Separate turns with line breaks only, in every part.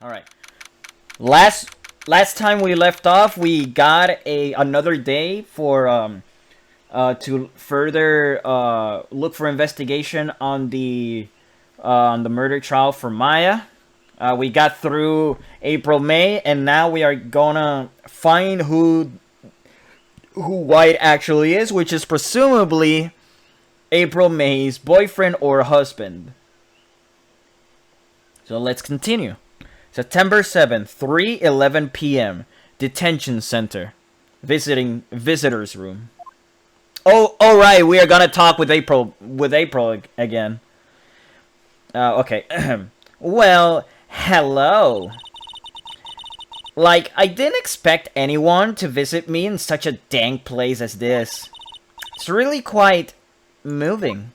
All right. Last time we left off, we got another day for to further look for investigation on the murder trial for Maya. We got through April, May, and now we are gonna find who White actually is, which is presumably April May's boyfriend or husband. So let's continue. September 7th, 3:11 p.m. Detention Center. Visitors room. Oh, all right. We are gonna talk with April again. Okay. Well, hello. Like, I didn't expect anyone to visit me in such a dank place as this. It's really quite moving.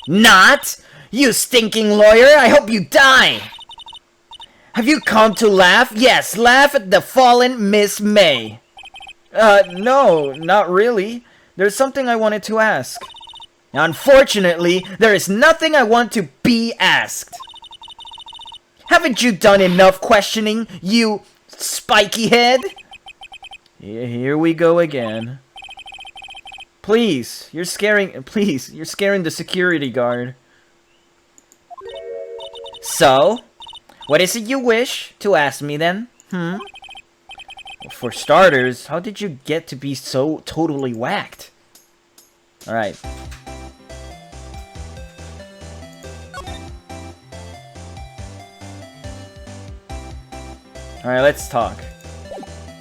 Not? You stinking lawyer! I hope you die! Have you come to laugh? Yes, laugh at the fallen Miss May. No, not really. There's something I wanted to ask. Unfortunately, there is nothing I want to be asked. Haven't you done enough questioning, you spiky head? Here we go again. Please, you're scaring the security guard. So, what is it you wish to ask me then? Well, for starters, how did you get to be so totally whacked? Alright. Alright, let's talk.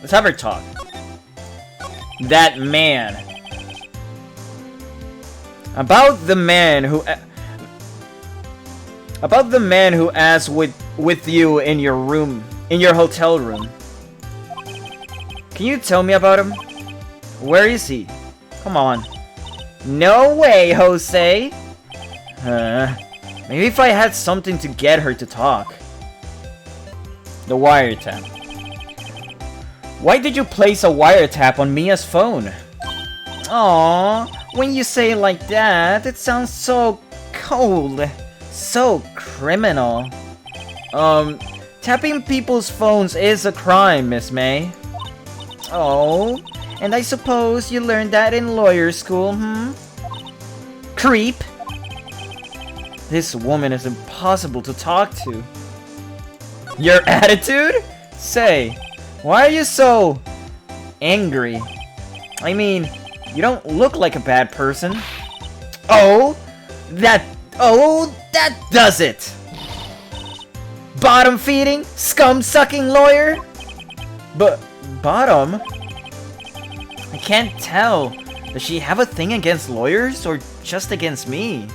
Let's have her talk. That man. About the man who asked with you in your room, in your hotel room. Can you tell me about him? Where is he? Come on. No way, Jose. Maybe if I had something to get her to talk. The wiretap. Why did you place a wiretap on Mia's phone? Aww, when you say it like that, it sounds so cold. So criminal. Tapping people's phones is a crime, Miss May. Oh, and I suppose you learned that in lawyer school, Creep. This woman is impossible to talk to. Your attitude? Say, why are you so angry? I mean, you don't look like a bad person. Oh, that does it! Bottom feeding, scum sucking lawyer? But, bottom? I can't tell. Does she have a thing against lawyers or just against me?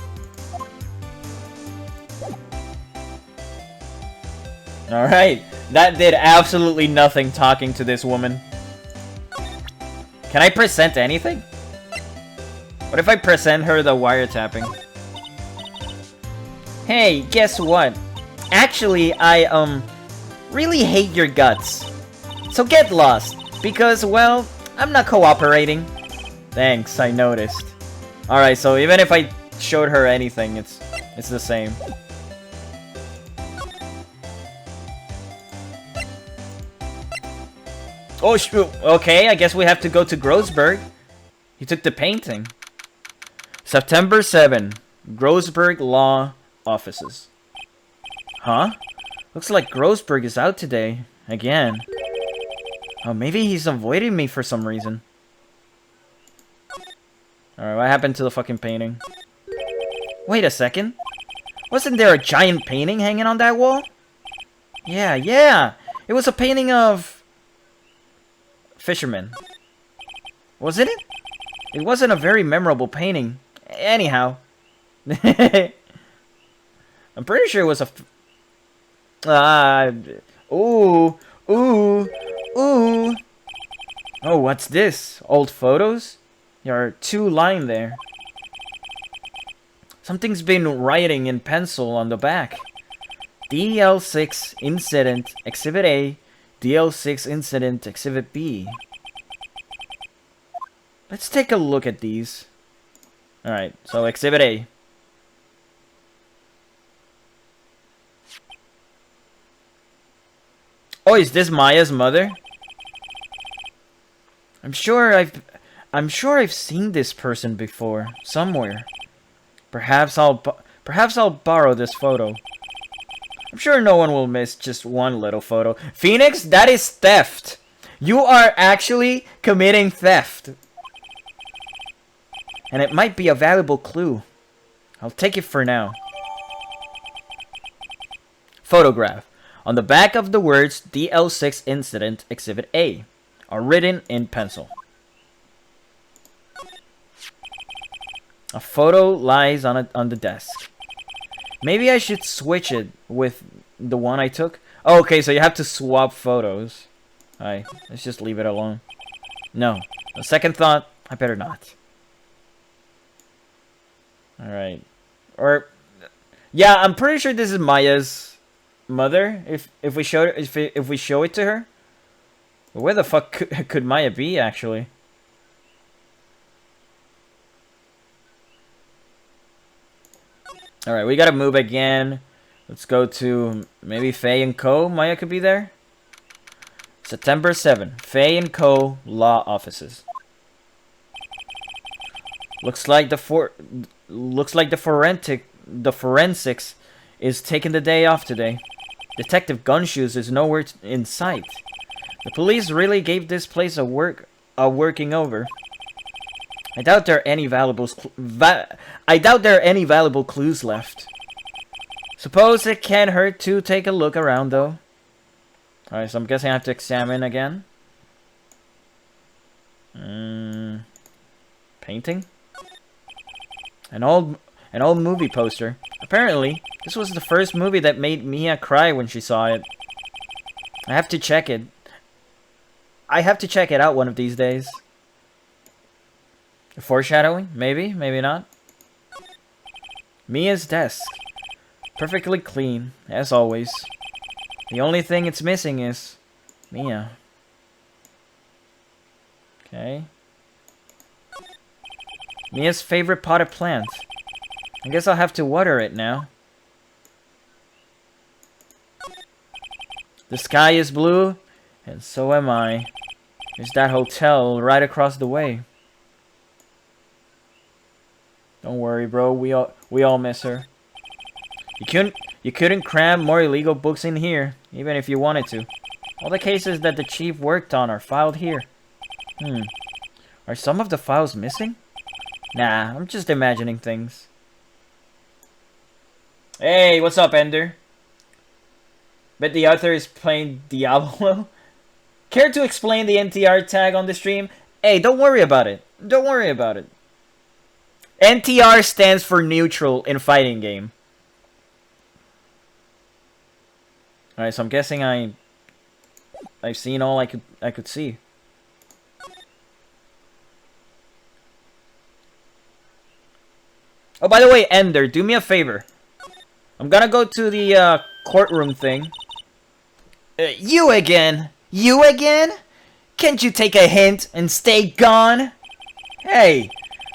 Alright, that did absolutely nothing talking to this woman. Can I present anything? What if I present her the wiretapping? Hey, guess what? Actually, I, really hate your guts. So get lost, because, well, I'm not cooperating. Thanks, I noticed. Alright, so even if I showed her anything, it's the same. Oh, okay, I guess we have to go to Grossberg. He took the painting. September 7, Grossberg Law Offices. Huh? Looks like Grossberg is out today. Again. Oh, maybe he's avoiding me for some reason. Alright, what happened to the fucking painting? Wait a second. Wasn't there a giant painting hanging on that wall? Yeah. It was a painting of... fisherman. Wasn't it? It wasn't a very memorable painting. Anyhow. I'm pretty sure it was a... Ooh. Oh, what's this? Old photos? There are 2 lying there. Something's been writing in pencil on the back. DL6 Incident Exhibit A, DL6 Incident Exhibit B. Let's take a look at these. Alright, so Exhibit A. Oh, is this Maya's mother? I'm sure I've seen this person before somewhere. Perhaps I'll borrow this photo. I'm sure no one will miss just one little photo. Phoenix, that is theft. You are actually committing theft. And it might be a valuable clue. I'll take it for now. Photograph. On the back of the words DL6 Incident Exhibit A are written in pencil. A photo lies on the desk. Maybe I should switch it with the one I took. Oh, okay, so you have to swap photos. Alright, let's just leave it alone. No. A second thought, I better not. Alright. Or yeah, I'm pretty sure this is Maya's mother if we show it to her. But where the fuck could Maya be actually? Alright, we gotta move again. Let's go to maybe Faye and Co. Maya could be there. September 7. Faye and Co. Law Offices. Looks like the forensics is taking the day off today. Detective Gunshoes is nowhere in sight. The police really gave this place a working over. I doubt there are any valuable clues left. Suppose it can't hurt to take a look around, though. Alright, so I'm guessing I have to examine again. Painting? An old movie poster. Apparently, this was the first movie that made Mia cry when she saw it. I have to check it. I have to check it out one of these days. Foreshadowing? Maybe, maybe not. Mia's desk. Perfectly clean, as always. The only thing it's missing is Mia. Okay. Mia's favorite potted plant. I guess I'll have to water it now. The sky is blue, and so am I. There's that hotel right across the way. Don't worry, bro. We all miss her. You couldn't cram more illegal books in here, even if you wanted to. All the cases that the chief worked on are filed here. Are some of the files missing? Nah, I'm just imagining things. Hey, what's up, Ender? Bet the author is playing Diablo. Care to explain the NTR tag on the stream? Hey, don't worry about it. Don't worry about it. NTR stands for neutral in fighting game. Alright, so I'm guessing I've seen all I could see. Oh, by the way, Ender, do me a favor. I'm gonna go to the courtroom thing. You again? You again? Can't you take a hint and stay gone? Hey,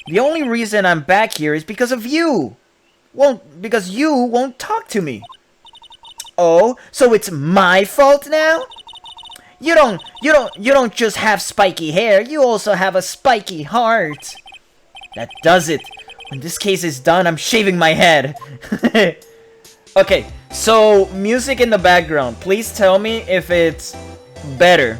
the only reason I'm back here is because of you. Because you won't talk to me. Oh, so it's my fault now? You don't just have spiky hair, you also have a spiky heart. That does it. When this case is done, I'm shaving my head. Okay, so music in the background. Please tell me if it's better.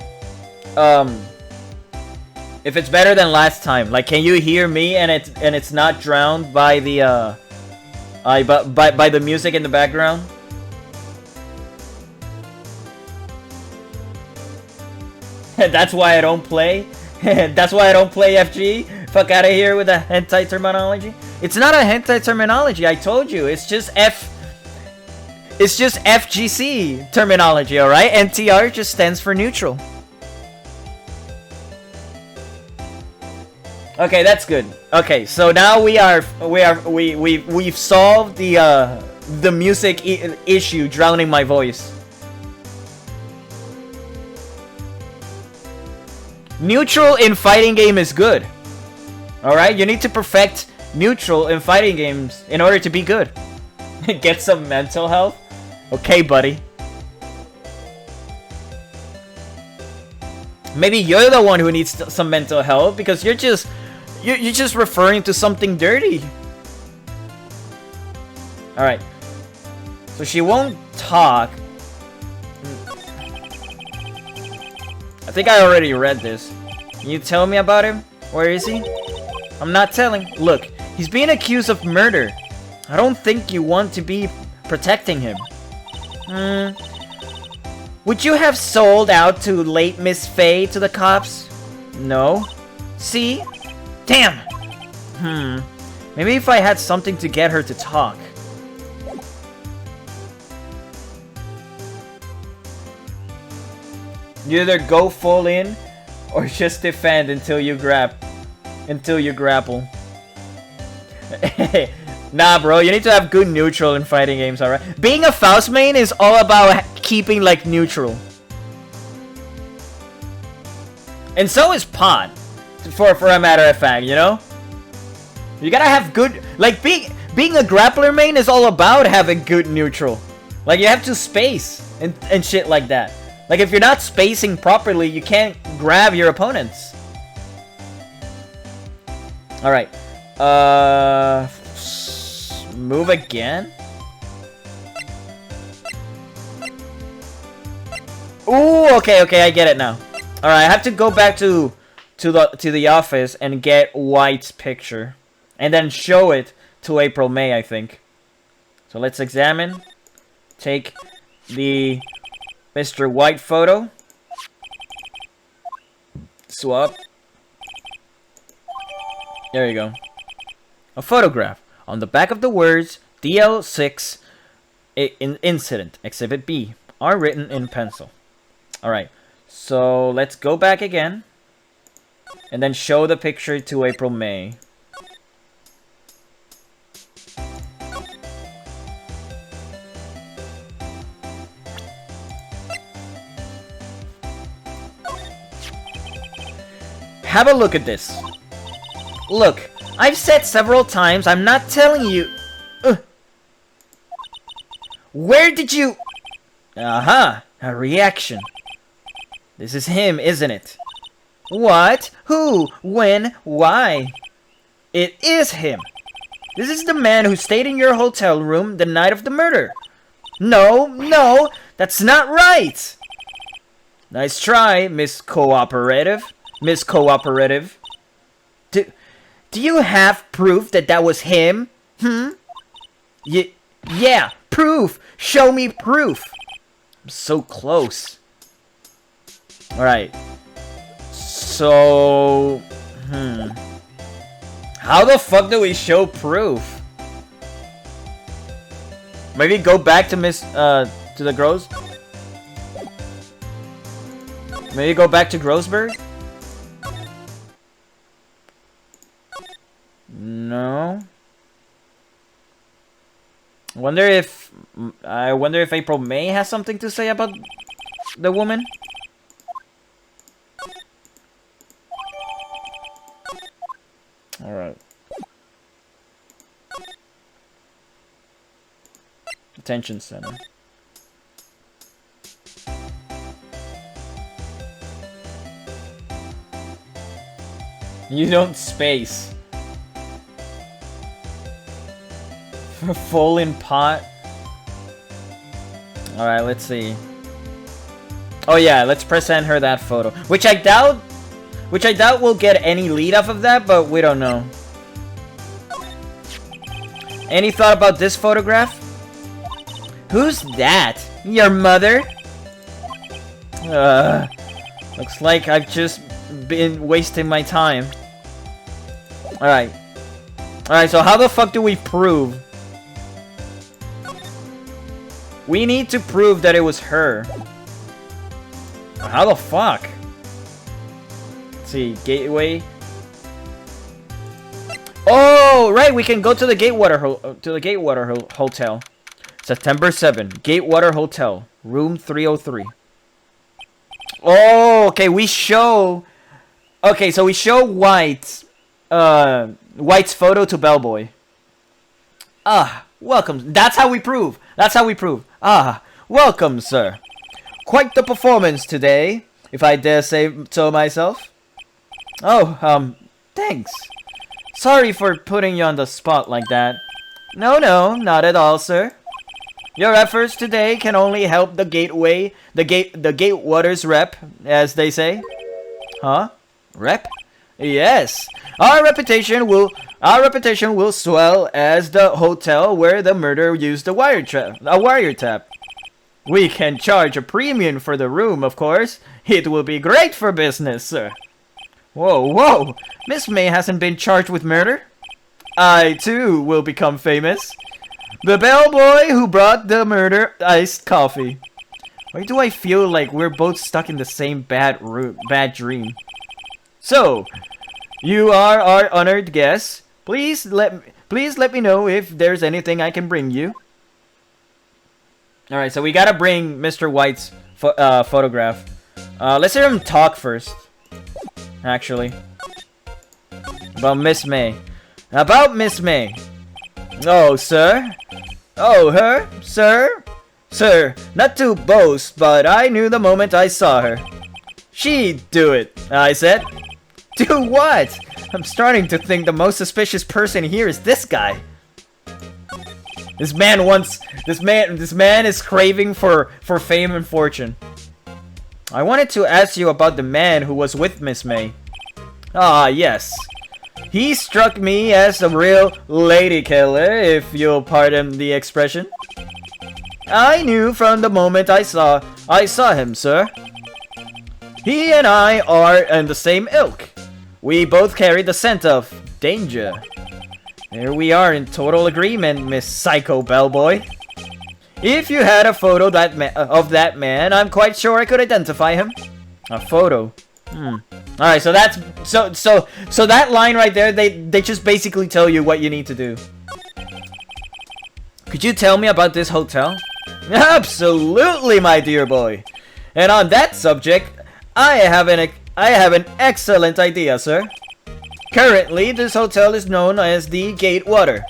If it's better than last time. Like, can you hear me and it's not drowned by the by the music in the background? That's why I don't play. That's why I don't play FG. Fuck out of here with the hentai terminology. It's not a hentai terminology. I told you. It's just FGC terminology. All right. NTR just stands for neutral. Okay, that's good. Okay, so now we've solved the music issue drowning my voice. Neutral in fighting game is good. Alright, you need to perfect neutral in fighting games in order to be good. Get some mental health? Okay, buddy. Maybe you're the one who needs some mental health because you're just referring to something dirty. All right. So she won't talk. I think I already read this. Can you tell me about him? Where is he? I'm not telling. Look, he's being accused of murder. I don't think you want to be protecting him. Would you have sold out to late Miss Faye to the cops? No. See? Damn! Maybe if I had something to get her to talk. You either go full in or just defend until you grapple. Nah, bro, you need to have good neutral in fighting games, alright? Being a Faust main is all about keeping, like, neutral. And so is Pod, for a matter of fact, you know? You gotta have good... Like, being a grappler main is all about having good neutral. Like, you have to space and shit like that. Like, if you're not spacing properly, you can't grab your opponents. Alright. Move again? Ooh, okay, I get it now. Alright, I have to go back to the office and get White's picture. And then show it to April May, I think. So let's examine. Take the Mr. White photo. Swap. There you go. A photograph. On the back of the words, DL6 incident, Exhibit B, are written in pencil. Alright, so let's go back again. And then show the picture to April May. Have a look at this. Look, I've said several times I'm not telling you. Where did you... Aha, a reaction. This is him, isn't it? What? Who? When? Why? It is him. This is the man who stayed in your hotel room the night of the murder. No, that's not right. Nice try, Miss Cooperative. Miss Cooperative. Do you have proof that that was him? Yeah, proof. Show me proof. I'm so close. Alright. So... How the fuck do we show proof? Maybe go back to to the Gross... Maybe go back to Grossberg? No. I wonder if April May has something to say about the woman. All right. Detention center. You don't space. Full in pot. Alright, let's see. Oh yeah, let's present her that photo. Which I doubt we'll get any lead off of that, but we don't know. Any thought about this photograph? Who's that? Your mother? Looks like I've just been wasting my time. Alright. Alright, so how the fuck do we prove? We need to prove that it was her. How the fuck? Let's see, Gateway. Oh, right, we can go to the Gatewater Hotel. September 7, Gatewater Hotel, room 303. Oh, okay, we show... Okay, so we show White's photo to Bellboy. Welcome. That's how we prove. Ah, welcome, sir. Quite the performance today. if I dare say so myself. Oh, thanks. Sorry for putting you on the spot like that. No, not at all, sir. Your efforts today can only help the Gatewaters rep, as they say. Huh? Rep? Yes. Our reputation will swell as the hotel where the murderer used a wiretap. We can charge a premium for the room, of course. It will be great for business, sir. Whoa. Miss May hasn't been charged with murder? I, too, will become famous. The bellboy who brought the murder iced coffee. Why do I feel like we're both stuck in the same bad dream? So, you are our honored guest. Please let me know if there's anything I can bring you. All right, so we gotta bring Mr. White's photograph. Let's hear him talk first. Actually, about Miss May. Oh, sir. Oh, her, sir. Sir, not to boast, but I knew the moment I saw her. She'd do it, I said. Do what? I'm starting to think the most suspicious person here is this guy. This man is craving for fame and fortune. I wanted to ask you about the man who was with Miss May. Ah, yes. He struck me as a real lady killer, if you'll pardon the expression. I knew from the moment I saw him, sir. He and I are in the same ilk. We both carry the scent of danger. There we are in total agreement, Miss Psycho Bellboy. If you had a photo of that man, I'm quite sure I could identify him. A photo. Alright, so that's so that line right there, they just basically tell you what you need to do. Could you tell me about this hotel? Absolutely, my dear boy. And on that subject, I have an excellent idea, sir. Currently, this hotel is known as the Gatewater.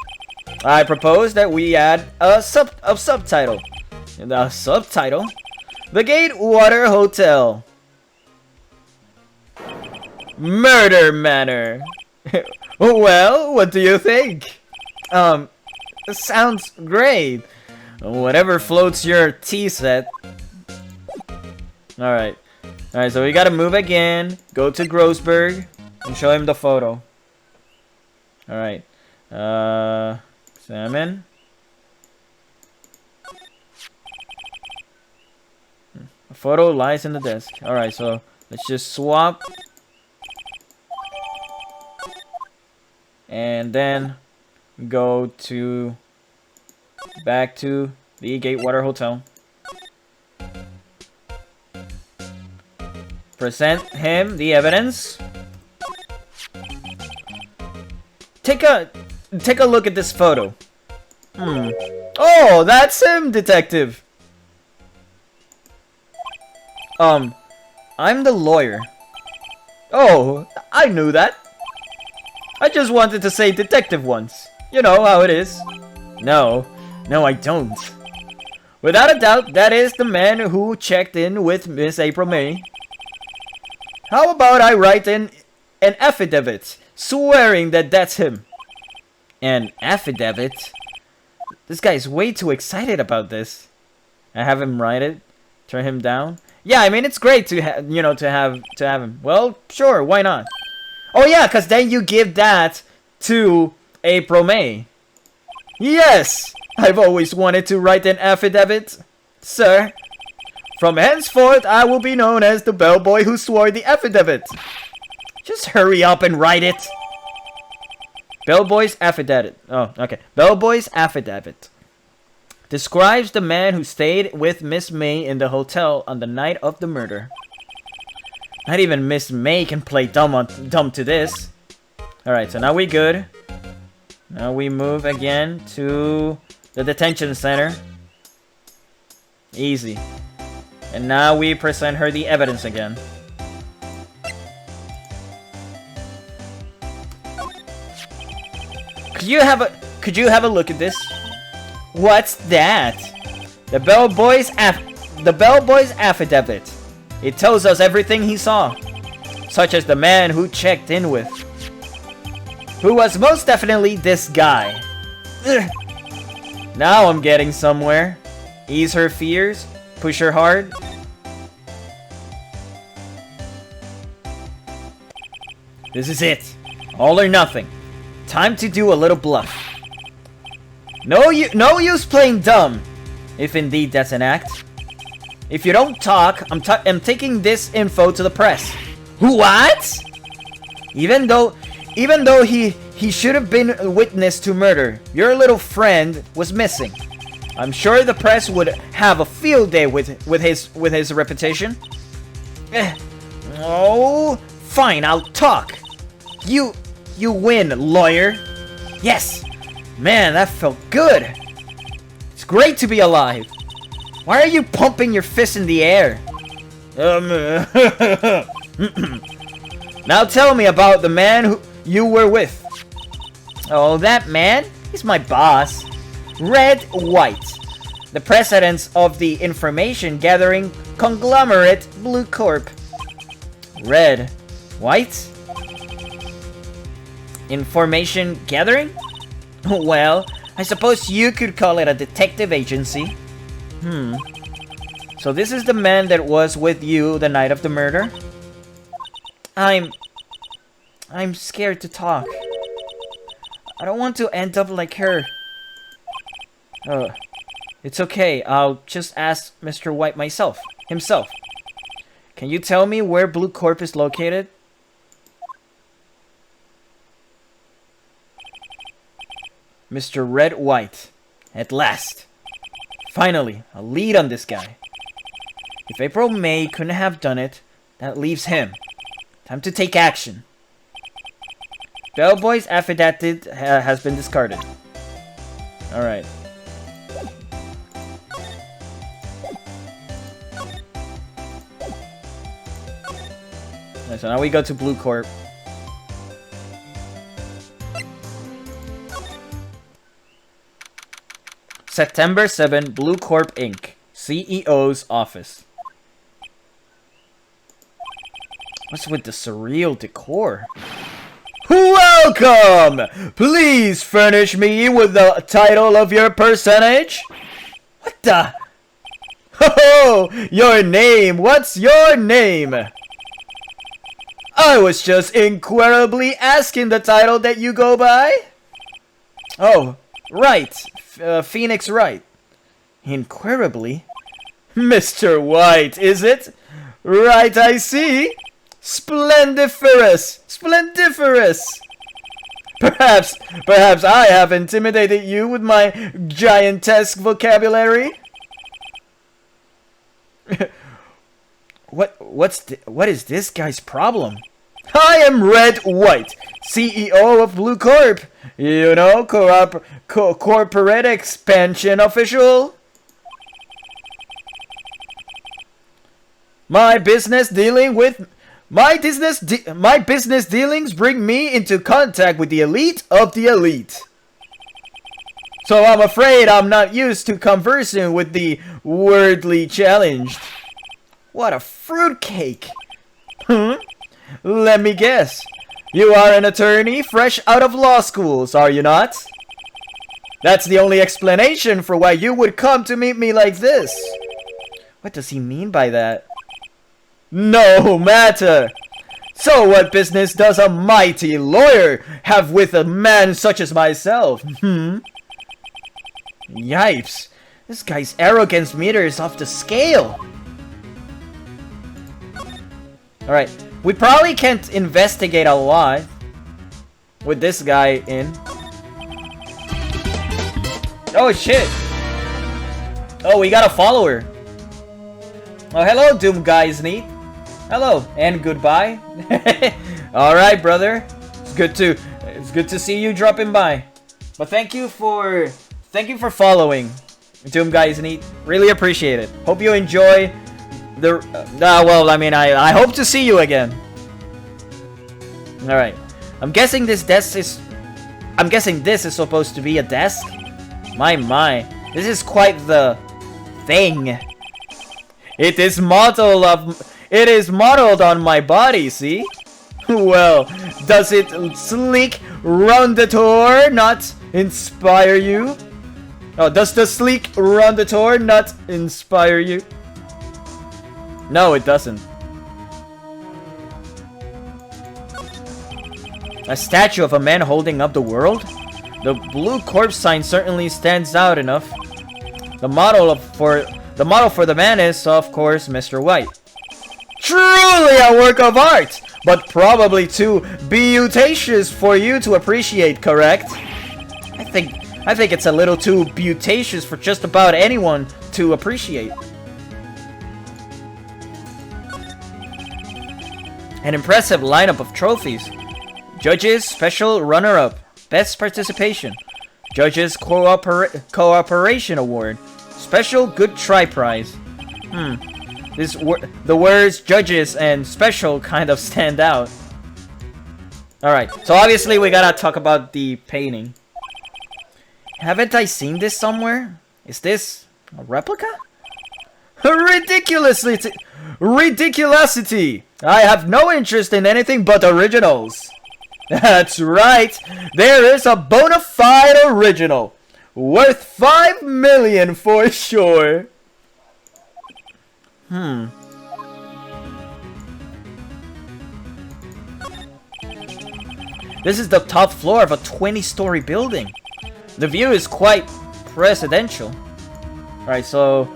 I propose that we add a subtitle. The subtitle? The Gatewater Hotel. Murder Manor. Well, what do you think? Sounds great. Whatever floats your tea set. Alright, so we gotta move again. Go to Grossberg and show him the photo. Alright. Examine. A photo lies in the desk. Alright, so let's just swap. And then go to back to the Gatewater Hotel. Present him the evidence. Take a look at this photo. Oh, that's him, detective. I'm the lawyer. Oh, I knew that. I just wanted to say detective once. You know how it is. No, I don't. Without a doubt, that is the man who checked in with Miss April May. How about I write in an affidavit swearing that that's him? An affidavit? This guy's way too excited about this. I have him write it. Turn him down. Yeah, I mean it's great to have him. Well, sure, why not? Oh yeah, cause then you give that to April May. Yes, I've always wanted to write an affidavit, sir. From henceforth, I will be known as the bellboy who swore the affidavit. Just hurry up and write it. Bellboy's affidavit. Oh, okay. Bellboy's affidavit describes the man who stayed with Miss May in the hotel on the night of the murder. Not even Miss May can play dumb to this. Alright, so now we good. Now we move again to the detention center. Easy. And now we present her the evidence again. Could you have a look at this? What's that? The bellboy's affidavit. It tells us everything he saw, such as the man who checked in with, who was most definitely this guy. Ugh. Now I'm getting somewhere. Ease her fears, push her hard. This is it. All or nothing. Time to do a little bluff. No use playing dumb, if indeed that's an act. If you don't talk, I'm taking this info to the press. What? Even though he should have been a witness to murder, your little friend was missing. I'm sure the press would have a field day with his reputation. Oh, fine, I'll talk. You win, lawyer. Yes. Man, that felt good. It's great to be alive. Why are you pumping your fist in the air? Now tell me about the man who you were with. Oh, that man? He's my boss. Red White. The president of the information gathering conglomerate Blue Corp. Red White? Information gathering? Well, I suppose you could call it a detective agency. So this is the man that was with you the night of the murder? I'm scared to talk. I don't want to end up like her. It's okay. I'll just ask Mr. White himself. Can you tell me where Blue Corp is located? Mr. Red White. At last. Finally, a lead on this guy. If April May couldn't have done it, that leaves him. Time to take action. Bellboy's affidavit has been discarded. Alright. So now we go to Blue Corp. September 7, Blue Corp Inc. CEO's office. What's with the surreal decor? Welcome! Please furnish me with the title of your percentage. What the? Oh, your name. What's your name? I was just inquirably asking the title that you go by. Oh, right. Phoenix Wright. Inquirably? Mr. White, is it? Right, I see. Splendiferous! Splendiferous! Perhaps I have intimidated you with my giantesque vocabulary? What is this guy's problem? I am Red White, CEO of Blue Corp. You know, corporate expansion official. My business dealings bring me into contact with the elite of the elite. So I'm afraid I'm not used to conversing with the worldly challenged. What a fruitcake. Let me guess. You are an attorney fresh out of law schools, are you not? That's the only explanation for why you would come to meet me like this. What does he mean by that? No matter. So what business does a mighty lawyer have with a man such as myself? Yipes. This guy's arrogance meter is off the scale. Alright. We probably can't investigate a lot with this guy in. Oh shit. Oh, we got a follower. Oh, hello, Doom Guys Neat. Hello and goodbye. Alright, brother. It's good to see you dropping by. But thank you for following, Doom Guys Neat. Really appreciate it. Hope you enjoy the well, I mean, I hope to see you again. Alright. I'm guessing this is supposed to be a desk. My. This is quite the thing. It is It is modeled on my body, see? Well, does it sleek Rondator not inspire you? Oh, does the sleek Rondator not inspire you? No, it doesn't. A statue of a man holding up the world? The blue corpse sign certainly stands out enough. The model for the man is, of course, Mr. White. Truly a work of art, but probably too beauticious for you to appreciate, correct? I think it's a little too beauticious for just about anyone to appreciate. An impressive lineup of trophies. Judges Special Runner-Up, Best Participation. Judges Cooperation Award, Special Good Try Prize. The words judges and special kind of stand out. Alright, so obviously we gotta talk about the painting. Haven't I seen this somewhere? Is this a replica? Ridiculosity! I have no interest in anything but originals. That's right, there is a bona fide original. Worth 5 million for sure. This is the top floor of a 20-story building. The view is quite presidential. Alright, so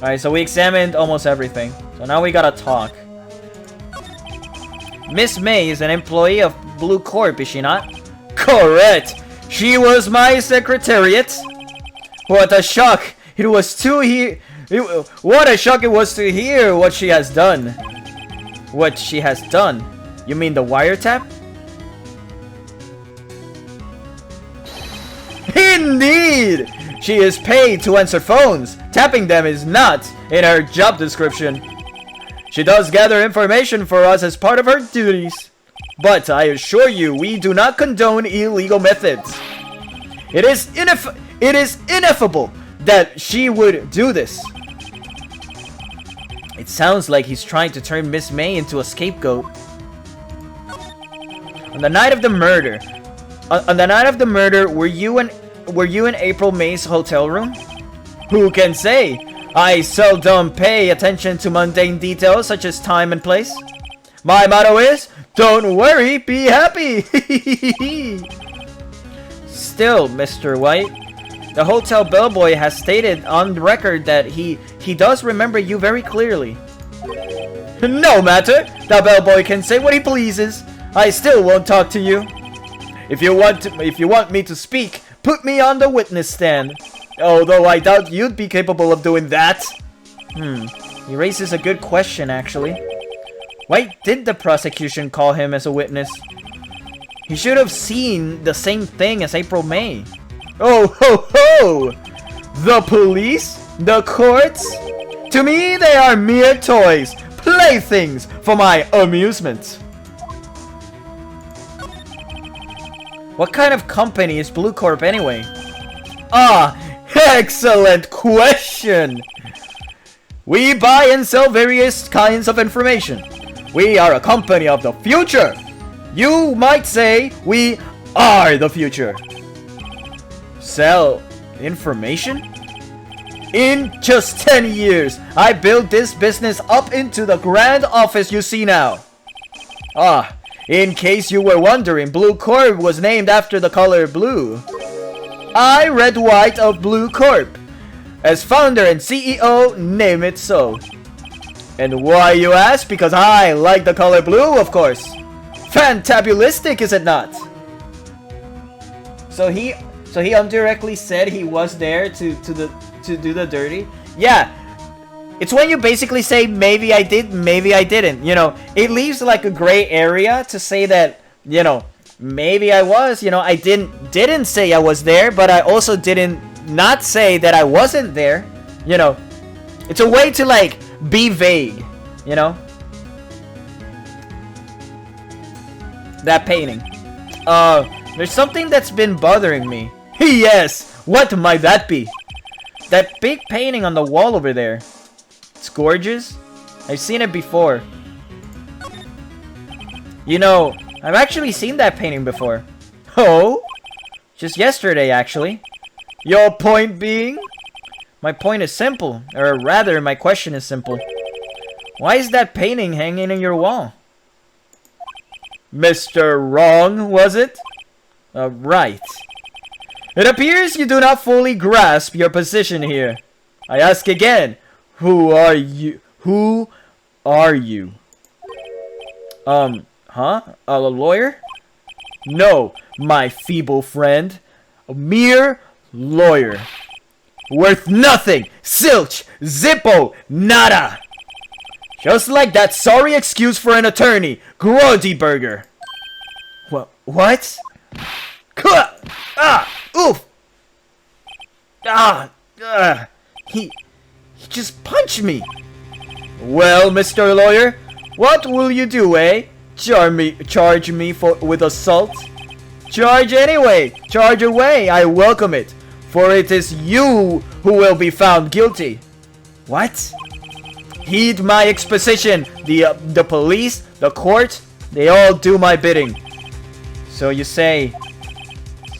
we examined almost everything. So now we gotta talk. Miss May is an employee of Blue Corp, is she not? Correct! She was my secretariat. What a shock! It was what a shock it was to hear what she has done. What she has done? You mean the wiretap? Indeed! She is paid to answer phones. Tapping them is not in her job description. She does gather information for us as part of her duties. But I assure you, we do not condone illegal methods. It is ineffable that she would do this. It sounds like he's trying to turn Miss May into a scapegoat. On the night of the murder, were you in April May's hotel room? Who can say? I seldom pay attention to mundane details such as time and place. My motto is, don't worry, be happy. Still, Mr. White, the hotel bellboy has stated on record that he does remember you very clearly. No matter, the bellboy can say what he pleases. I still won't talk to you. If you want me to speak, put me on the witness stand. Although I doubt you'd be capable of doing that. He raises a good question, actually. Why did the prosecution call him as a witness? He should have seen the same thing as April May. Oh ho ho! The police? The courts? To me, they are mere toys, playthings for my amusement. What kind of company is Blue Corp anyway? Ah, excellent question! We buy and sell various kinds of information. We are a company of the future. You might say we are the future. Sell information? In just 10 years, I built this business up into the grand office you see now. Ah, in case you were wondering, Blue Corp was named after the color blue. I, Red White of Blue Corp. As founder and CEO, name it so. And why, you ask? Because I like the color blue, of course. Fantabulistic, is it not? So he indirectly said he was there to do the dirty. Yeah, it's when you basically say maybe I did, maybe I didn't. You know, it leaves like a gray area to say that, you know, maybe I was. You know, I didn't say I was there, but I also didn't not say that I wasn't there. You know, it's a way to like be vague. You know, that painting. There's something that's been bothering me. Yes, what might that be? That big painting on the wall over there. It's gorgeous. I've seen it before. You know, I've actually seen that painting before. Oh? Just yesterday, actually. Your point being? My point is simple. Or rather, my question is simple. Why is that painting hanging in your wall? Mr. Wrong, was it? Right. It appears you do not fully grasp your position here. I ask again, who are you? Who are you? Huh? A lawyer? No, my feeble friend. A mere lawyer. Worth nothing! Silch! Zippo! Nada! Just like that sorry excuse for an attorney, Grody Burger. What? Oof! He just punched me. Well, Mr. Lawyer, what will you do, eh? Charge me with assault? Charge anyway! Charge away! I welcome it, for it is you who will be found guilty. What? Heed my exposition. The police, the court, they all do my bidding. So you say,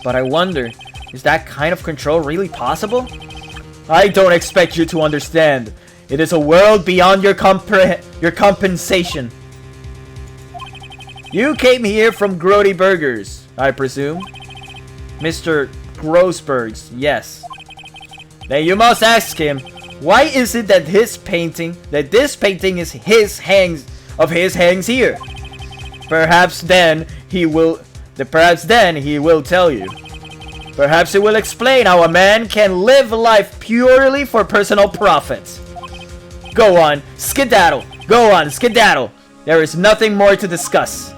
but I wonder, is that kind of control really possible? I don't expect you to understand. It is a world beyond your compensation. You came here from Grody Burgers, I presume? Mr. Grossberg's, yes. Then you must ask him, why is it that this painting is his hangs here? Perhaps then he will tell you. Perhaps it will explain how a man can live life purely for personal profit. Go on, skedaddle. Go on, skedaddle. There is nothing more to discuss.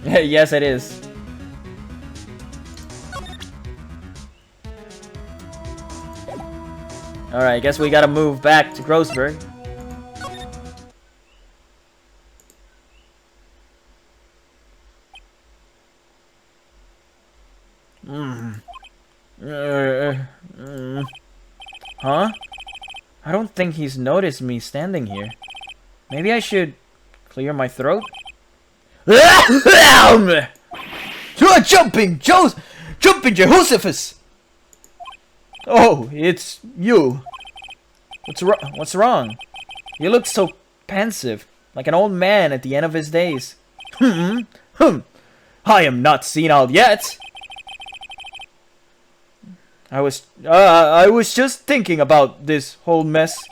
Yes, it is. Alright, guess we gotta move back to Grossberg. Huh? I don't think he's noticed me standing here. Maybe I should clear my throat? Jumping Jehoshaphat! Oh, it's you. What's wrong? You look so pensive, like an old man at the end of his days. I am not senile yet. I was just thinking about this whole mess.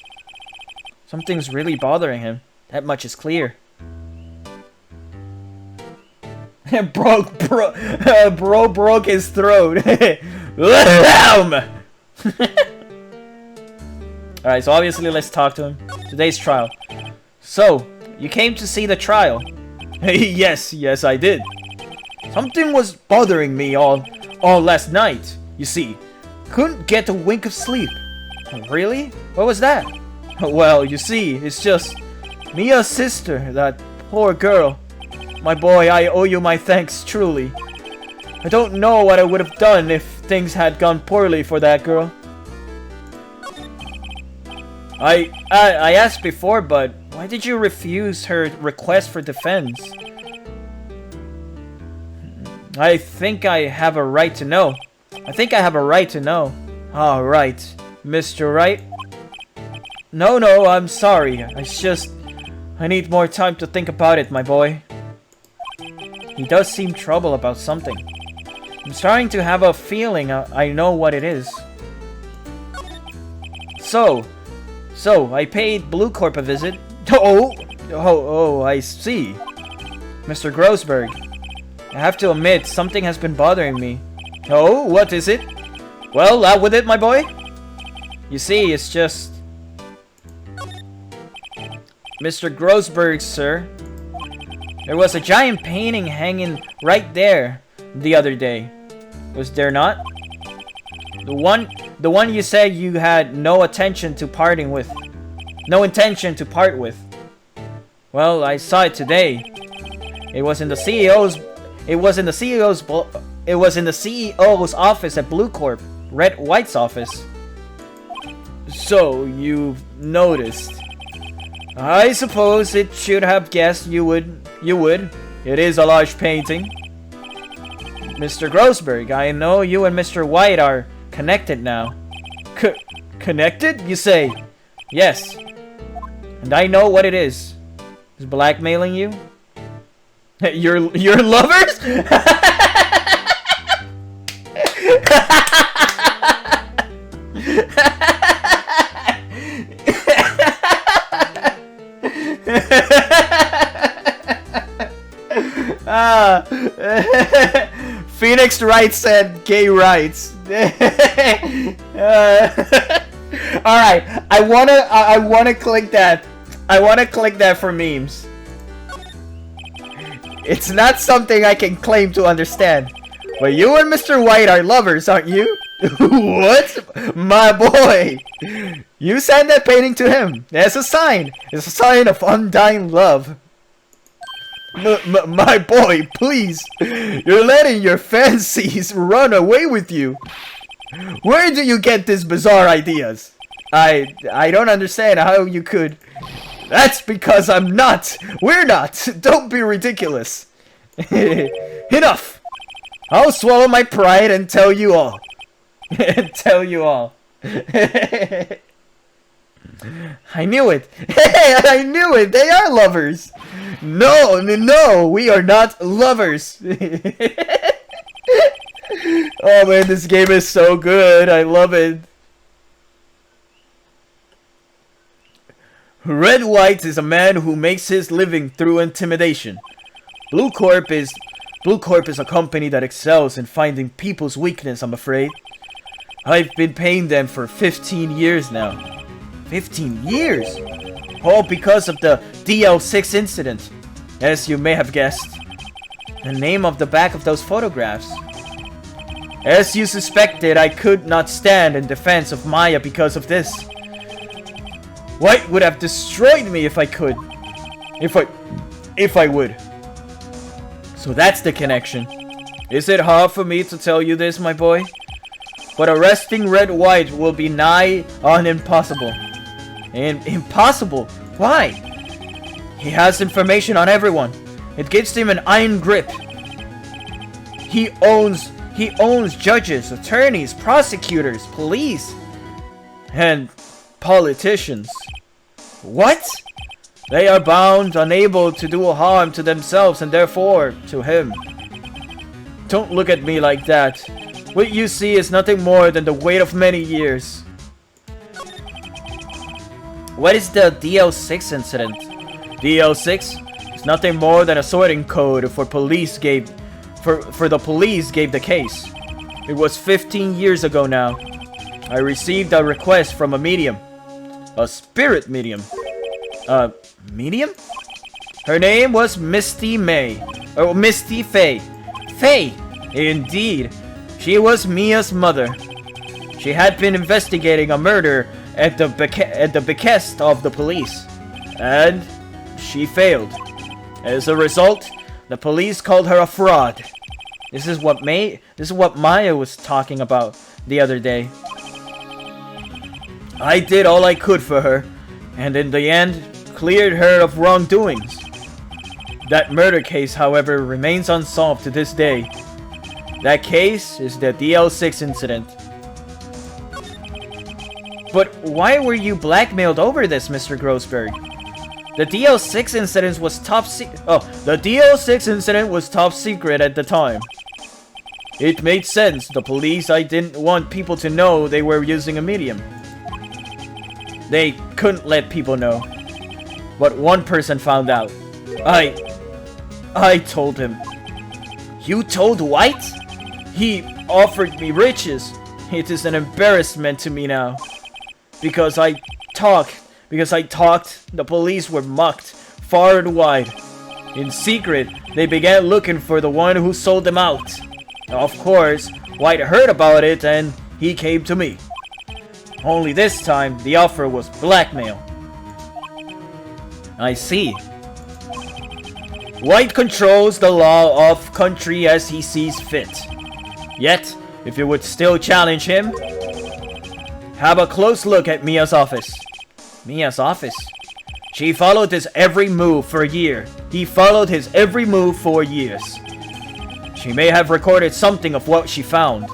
Something's really bothering him. That much is clear. Bro broke his throat. Alright, so obviously let's talk to him. Today's trial. So, you came to see the trial? Yes, I did. Something was bothering me all last night. You see, couldn't get a wink of sleep. Really? What was that? Well, you see, it's just Mia's sister, that poor girl. My boy, I owe you my thanks, truly. I don't know what I would have done if things had gone poorly for that girl. I asked before, but why did you refuse her request for defense? I think I have a right to know. All right, Mr. Wright. No, I'm sorry. I need more time to think about it, my boy. He does seem troubled about something. I'm starting to have a feeling I know what it is. So, I paid Blue Corp a visit. Oh, I see. Mr. Grossberg, I have to admit, something has been bothering me. Oh, what is it? Well, out with it, my boy. You see, it's just... Mr. Grossberg, sir. There was a giant painting hanging right there the other day. Was there not? The one you said you had no intention to part with. Well, I saw it today. It was in the CEO's office at Blue Corp, Red White's office. So, you've noticed. I suppose it should have guessed you would. It is a large painting. Mr. Grossberg, I know you and Mr. White are connected now. Connected, you say? Yes. And I know what it is. Is blackmailing you? Your lovers? Phoenix Wright said gay rights. Alright, I wanna click that. I wanna click that for memes. It's not something I can claim to understand. But you and Mr. White are lovers, aren't you? What? My boy! You sent that painting to him. As a sign. It's a sign of undying love. My boy, please. You're letting your fancies run away with you. Where do you get these bizarre ideas? I don't understand how you could. That's because I'm not. We're not. Don't be ridiculous. Enough. I'll swallow my pride and tell you all. Tell you all. I knew it. Hey, I knew it. They are lovers. No, we are not lovers. Oh man, this game is so good. I love it. Red White is a man who makes his living through intimidation. Blue Corp is a company that excels in finding people's weakness, I'm afraid. I've been paying them for 15 years now. 15 years? All because of the DL6 incident. As you may have guessed. The name of the back of those photographs. As you suspected, I could not stand in defense of Maya because of this. White would have destroyed me if I could. If I would. So that's the connection. Is it hard for me to tell you this, my boy? But arresting Red White will be nigh on impossible. Impossible? Why? He has information on everyone. It gives him an iron grip. He owns judges, attorneys, prosecutors, police, and politicians. What? They are bound, unable to do harm to themselves and therefore to him. Don't look at me like that. What you see is nothing more than the weight of many years. What is the DL6 incident? DL6 is nothing more than a sorting code for the police gave the case. It was 15 years ago now. I received a request from a medium. A spirit medium. Medium? Her name was Misty May. Oh, Misty Faye. Faye! Indeed. She was Mia's mother. She had been investigating a murder at the behest of the police. And she failed. As a result, the police called her a fraud. This is what Maya was talking about the other day. I did all I could for her, and in the end, cleared her of wrongdoings. That murder case, however, remains unsolved to this day. That case is the DL6 incident. But why were you blackmailed over this, Mr. Grossberg? The DL6 incident was top secret. Oh, the DL6 incident was top secret at the time. It made sense. The police, I didn't want people to know they were using a medium. They couldn't let people know. But one person found out. I told him. You told White? He offered me riches. It is an embarrassment to me now. Because I talked, the police were mocked far and wide. In secret, they began looking for the one who sold them out. Of course, White heard about it and he came to me. Only this time, the offer was blackmail. I see. White controls the law of country as he sees fit. Yet, if you would still challenge him, Have a close look at Mia's office. Mia's office? She followed his every move for a year. He followed his every move for years. She may have recorded something of what she found.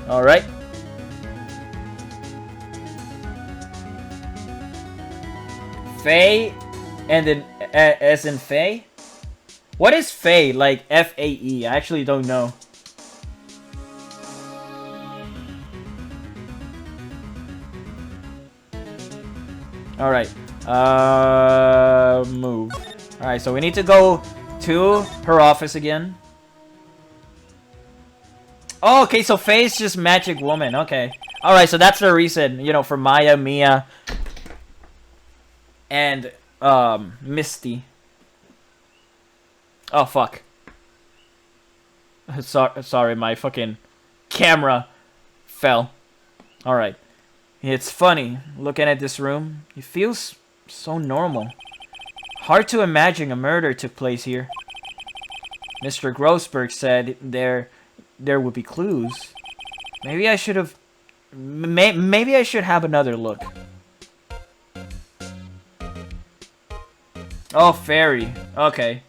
Alright. Faye, and then as in Faye? What is Faye? Like F-A-E? I actually don't know. Alright. Move. Alright, so we need to go to her office again. Oh, okay, so Faye is just Magic Woman. Okay. Alright, so that's the reason, you know, for Maya, Mia, and Misty. Oh, fuck. Sorry, my fucking camera fell. Alright. It's funny, looking at this room. It feels so normal. Hard to imagine a murder took place here. Mr. Grossberg said there would be clues. Maybe I should have... Maybe I should have another look. Oh, fairy. Okay.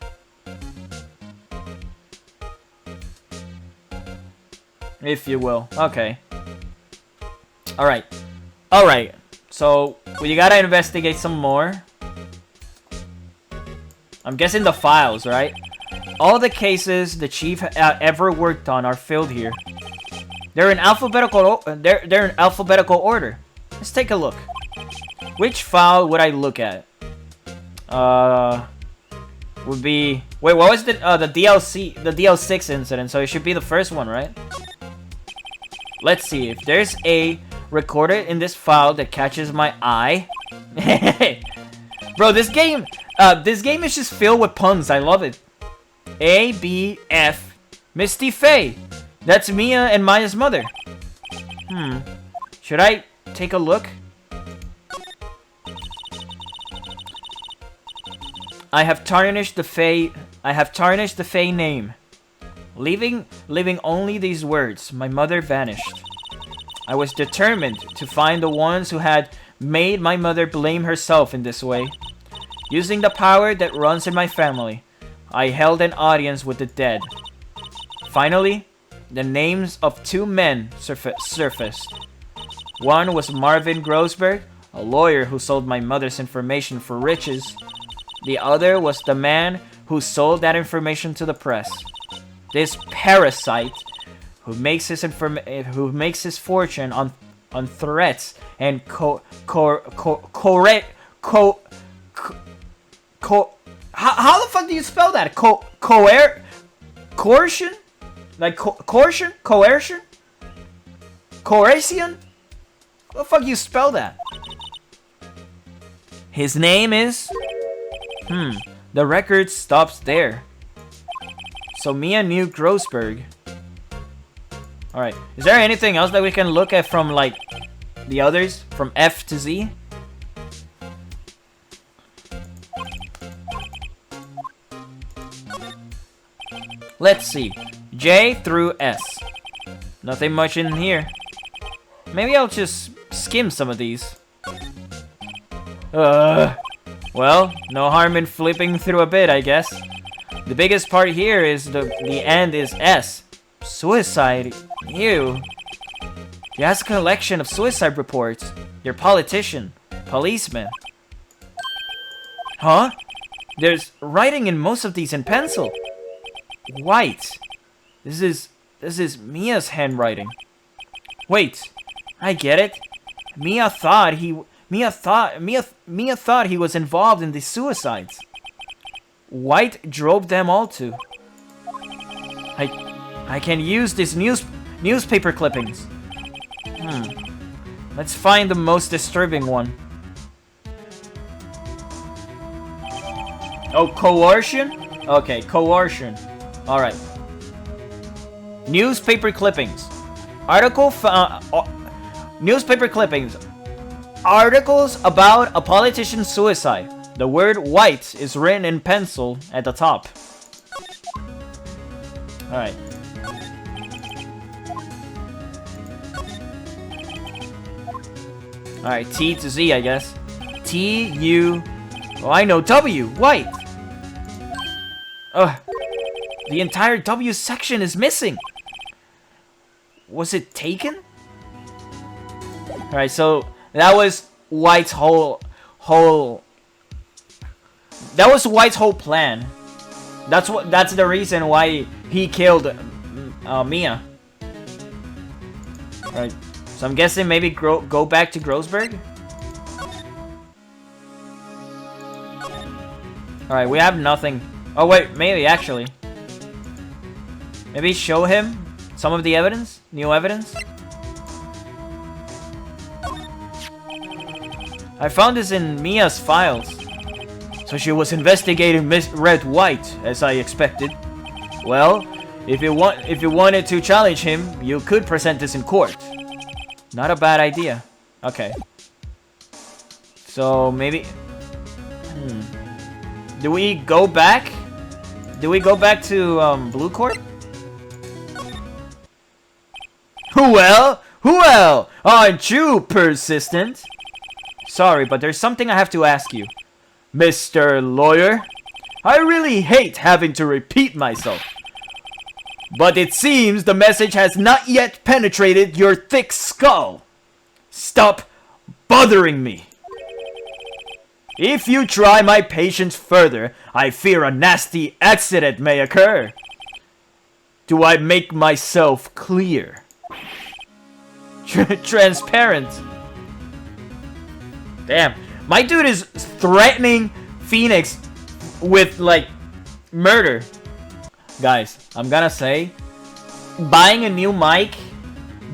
If you will. Okay. Alright. Alright. So, we gotta investigate some more. I'm guessing the files, right? All the cases the chief ever worked on are filled here. They're in alphabetical order. Let's take a look. Which file would I look at? Would be... Wait, what was the DLC... The DL6 incident, so it should be the first one, right? Let's see if there's a recorded in this file that catches my eye. Bro, this game is just filled with puns. I love it. A, B, F, Misty Faye. That's Mia and Maya's mother. Should I take a look? I have tarnished the Faye name. Leaving only these words, my mother vanished. I was determined to find the ones who had made my mother blame herself in this way. Using the power that runs in my family, I held an audience with the dead. Finally, the names of two men surfaced. One was Marvin Grossberg, a lawyer who sold my mother's information for riches. The other was the man who sold that information to the press. This parasite who makes his fortune on threats and how the fuck do you spell that? Coercion? Like coercion? Coercion? Coercion? How the fuck do you spell that? His name is... The record stops there. So Mia knew Grossberg. Alright. Is there anything else that we can look at from, like, the others? From F to Z? Let's see. J through S. Nothing much in here. Maybe I'll just skim some of these. Well, no harm in flipping through a bit, I guess. The biggest part here is the end is S. Suicide? Ew. He has a collection of suicide reports. You're a politician. Policeman. Huh? There's writing in most of these in pencil. White. This is Mia's handwriting. Wait. I get it. Mia thought he was involved in the suicides. White drove them all to. I can use these newspaper clippings. Let's find the most disturbing one. Oh, coercion? Okay, coercion. Alright. Newspaper clippings. Newspaper clippings. Articles about a politician's suicide. The word white is written in pencil at the top. Alright. Alright, T to Z, I guess. T, U... Oh, I know, W! White! Ugh. The entire W section is missing! Was it taken? Alright, so... That was White's whole... That was White's whole plan. That's the reason why he killed Mia. Right. So I'm guessing maybe go back to Grossberg. Alright, we have nothing. Oh wait, maybe actually. Maybe show him some of the evidence? New evidence? I found this in Mia's files. So she was investigating Miss Red White, as I expected. Well, if you wanted to challenge him, you could present this in court. Not a bad idea. Okay. So maybe... Do we go back? Do we go back to Blue Court? Well, aren't you persistent? Sorry, but there's something I have to ask you. Mr. Lawyer, I really hate having to repeat myself. But it seems the message has not yet penetrated your thick skull. Stop bothering me. If you try my patience further, I fear a nasty accident may occur. Do I make myself clear? Transparent. Damn. My dude is threatening Phoenix with, like, murder. Guys, I'm gonna say, buying a new mic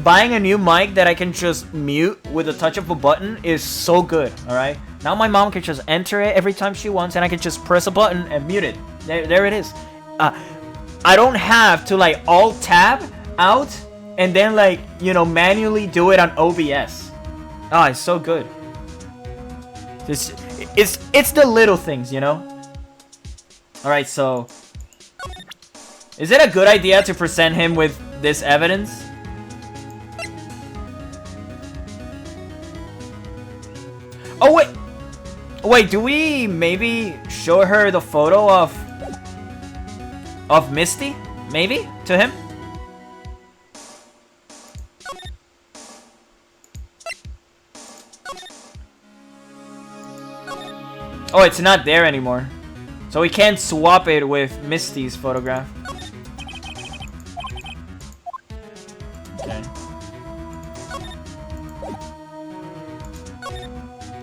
that I can just mute with a touch of a button is so good, alright? Now my mom can just enter it every time she wants, and I can just press a button and mute it. There it is. I don't have to, like, alt-tab out and then, like, you know, manually do it on OBS. Ah, it's so good. It's the little things, you know? Alright, so... Is it a good idea to present him with this evidence? Oh, wait! Wait, do we maybe show her the photo of Misty? Maybe? To him? Oh, it's not there anymore. So we can't swap it with Misty's photograph. Okay.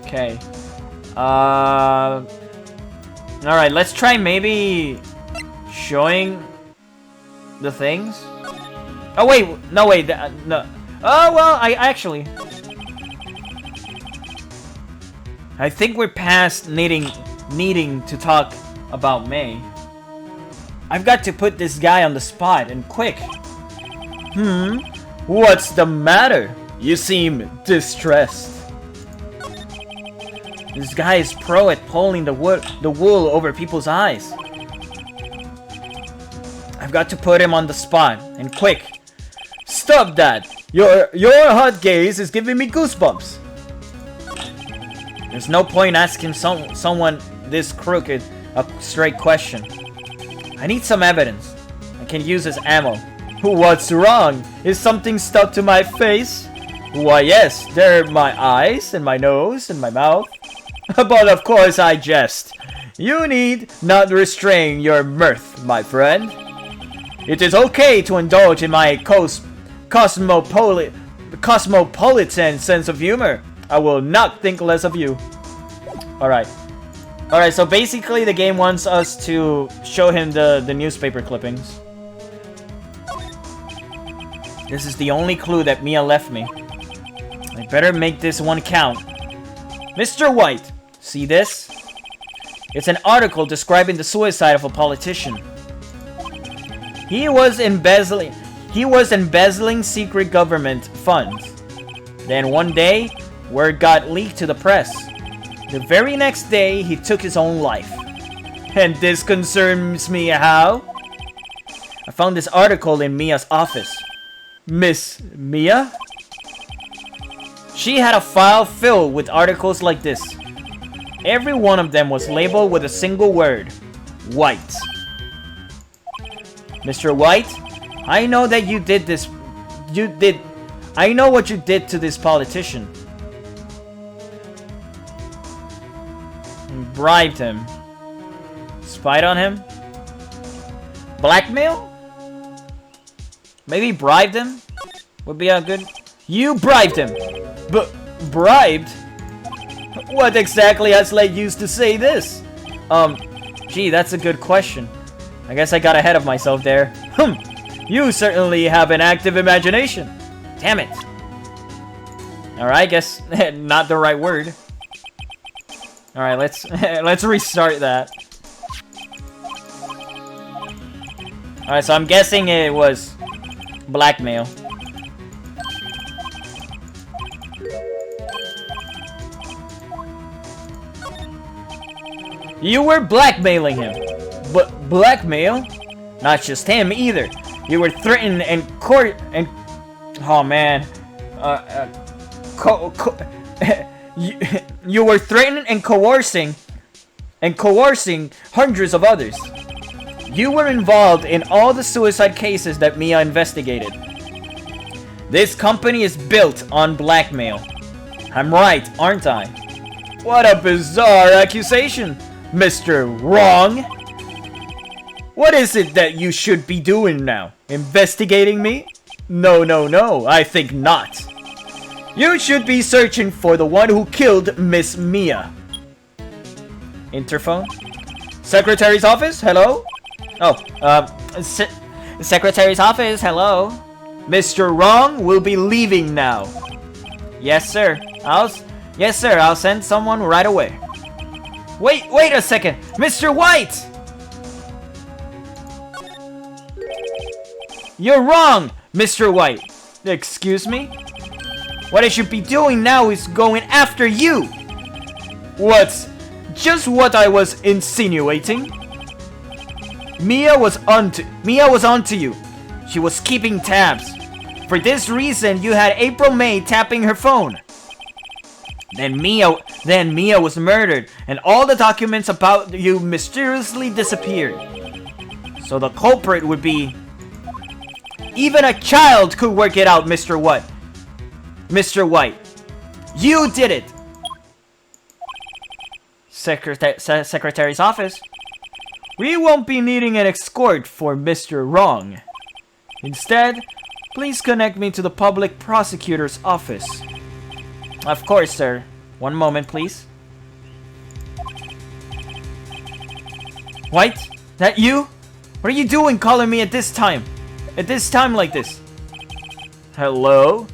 Okay. Alright, let's try maybe showing the things. Oh, wait. No, wait. No. Oh, well, I actually... I think we're past needing to talk about May. I've got to put this guy on the spot, and quick. What's the matter? You seem distressed. This guy is pro at pulling the wool over people's eyes. I've got to put him on the spot, and quick. Stop that! Your hot gaze is giving me goosebumps. There's no point asking someone this crooked a straight question. I need some evidence. I can use as ammo. What's wrong? Is something stuck to my face? Why, yes, there are my eyes, and my nose, and my mouth. But of course I jest. You need not restrain your mirth, my friend. It is okay to indulge in my cosmopolitan sense of humor. I will not think less of you. Alright. Alright, so basically the game wants us to show him the newspaper clippings. This is the only clue that Mia left me. I better make this one count. Mr. White, see this? It's an article describing the suicide of a politician. He was embezzling secret government funds. Then one day, word got leaked to the press. The very next day, he took his own life. And this concerns me how? I found this article in Mia's office. Miss Mia? She had a file filled with articles like this. Every one of them was labeled with a single word. White. Mr. White, I know that you did this. I know what you did to this politician. Bribed him. Spied on him? Blackmail? Maybe bribed him? Would be a good... You bribed him! But bribed? What exactly has led you to say this? Gee, that's a good question. I guess I got ahead of myself there. You certainly have an active imagination. Damn it. Alright, I guess not the right word. Alright, let's restart that. Alright, so I'm guessing it was blackmail. You were blackmailing him. But blackmail? Not just him either. You were threatened and oh man. You were threatening and coercing hundreds of others. You were involved in all the suicide cases that Mia investigated. This company is built on blackmail. I'm right, aren't I? What a bizarre accusation, Mr. Wrong. What is it that you should be doing now? Investigating me? No, I think not. You should be searching for the one who killed Miss Mia. Interphone? Secretary's office? Hello? Oh, Secretary's office, hello? Mr. Wrong will be leaving now. Yes, sir. I'll send someone right away. Wait a second! Mr. White! You're wrong, Mr. White. Excuse me? What I should be doing now is going after you. What's just what I was insinuating? Mia was onto you. She was keeping tabs. For this reason, you had April May tapping her phone. Then Mia was murdered, and all the documents about you mysteriously disappeared. So the culprit would be... Even a child could work it out, Mr. What? Mr. White. You did it! Secretary's office. We won't be needing an escort for Mr. Wrong. Instead, please connect me to the public prosecutor's office. Of course, sir. One moment, please. White? That you? What are you doing calling me at this time? At this time like this? Hello?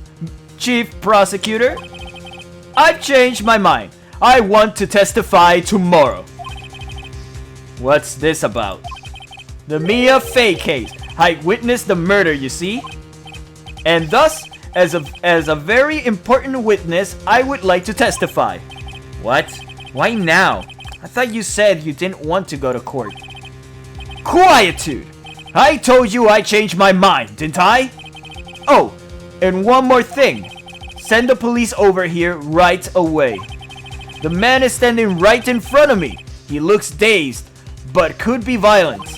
Chief Prosecutor? I've changed my mind. I want to testify tomorrow. What's this about? The Mia Fey case. I witnessed the murder, you see? And thus, as a very important witness, I would like to testify. What? Why now? I thought you said you didn't want to go to court. Quietude! I told you I changed my mind, didn't I? Oh, and one more thing. Send the police over here right away. The man is standing right in front of me. He looks dazed, but could be violent.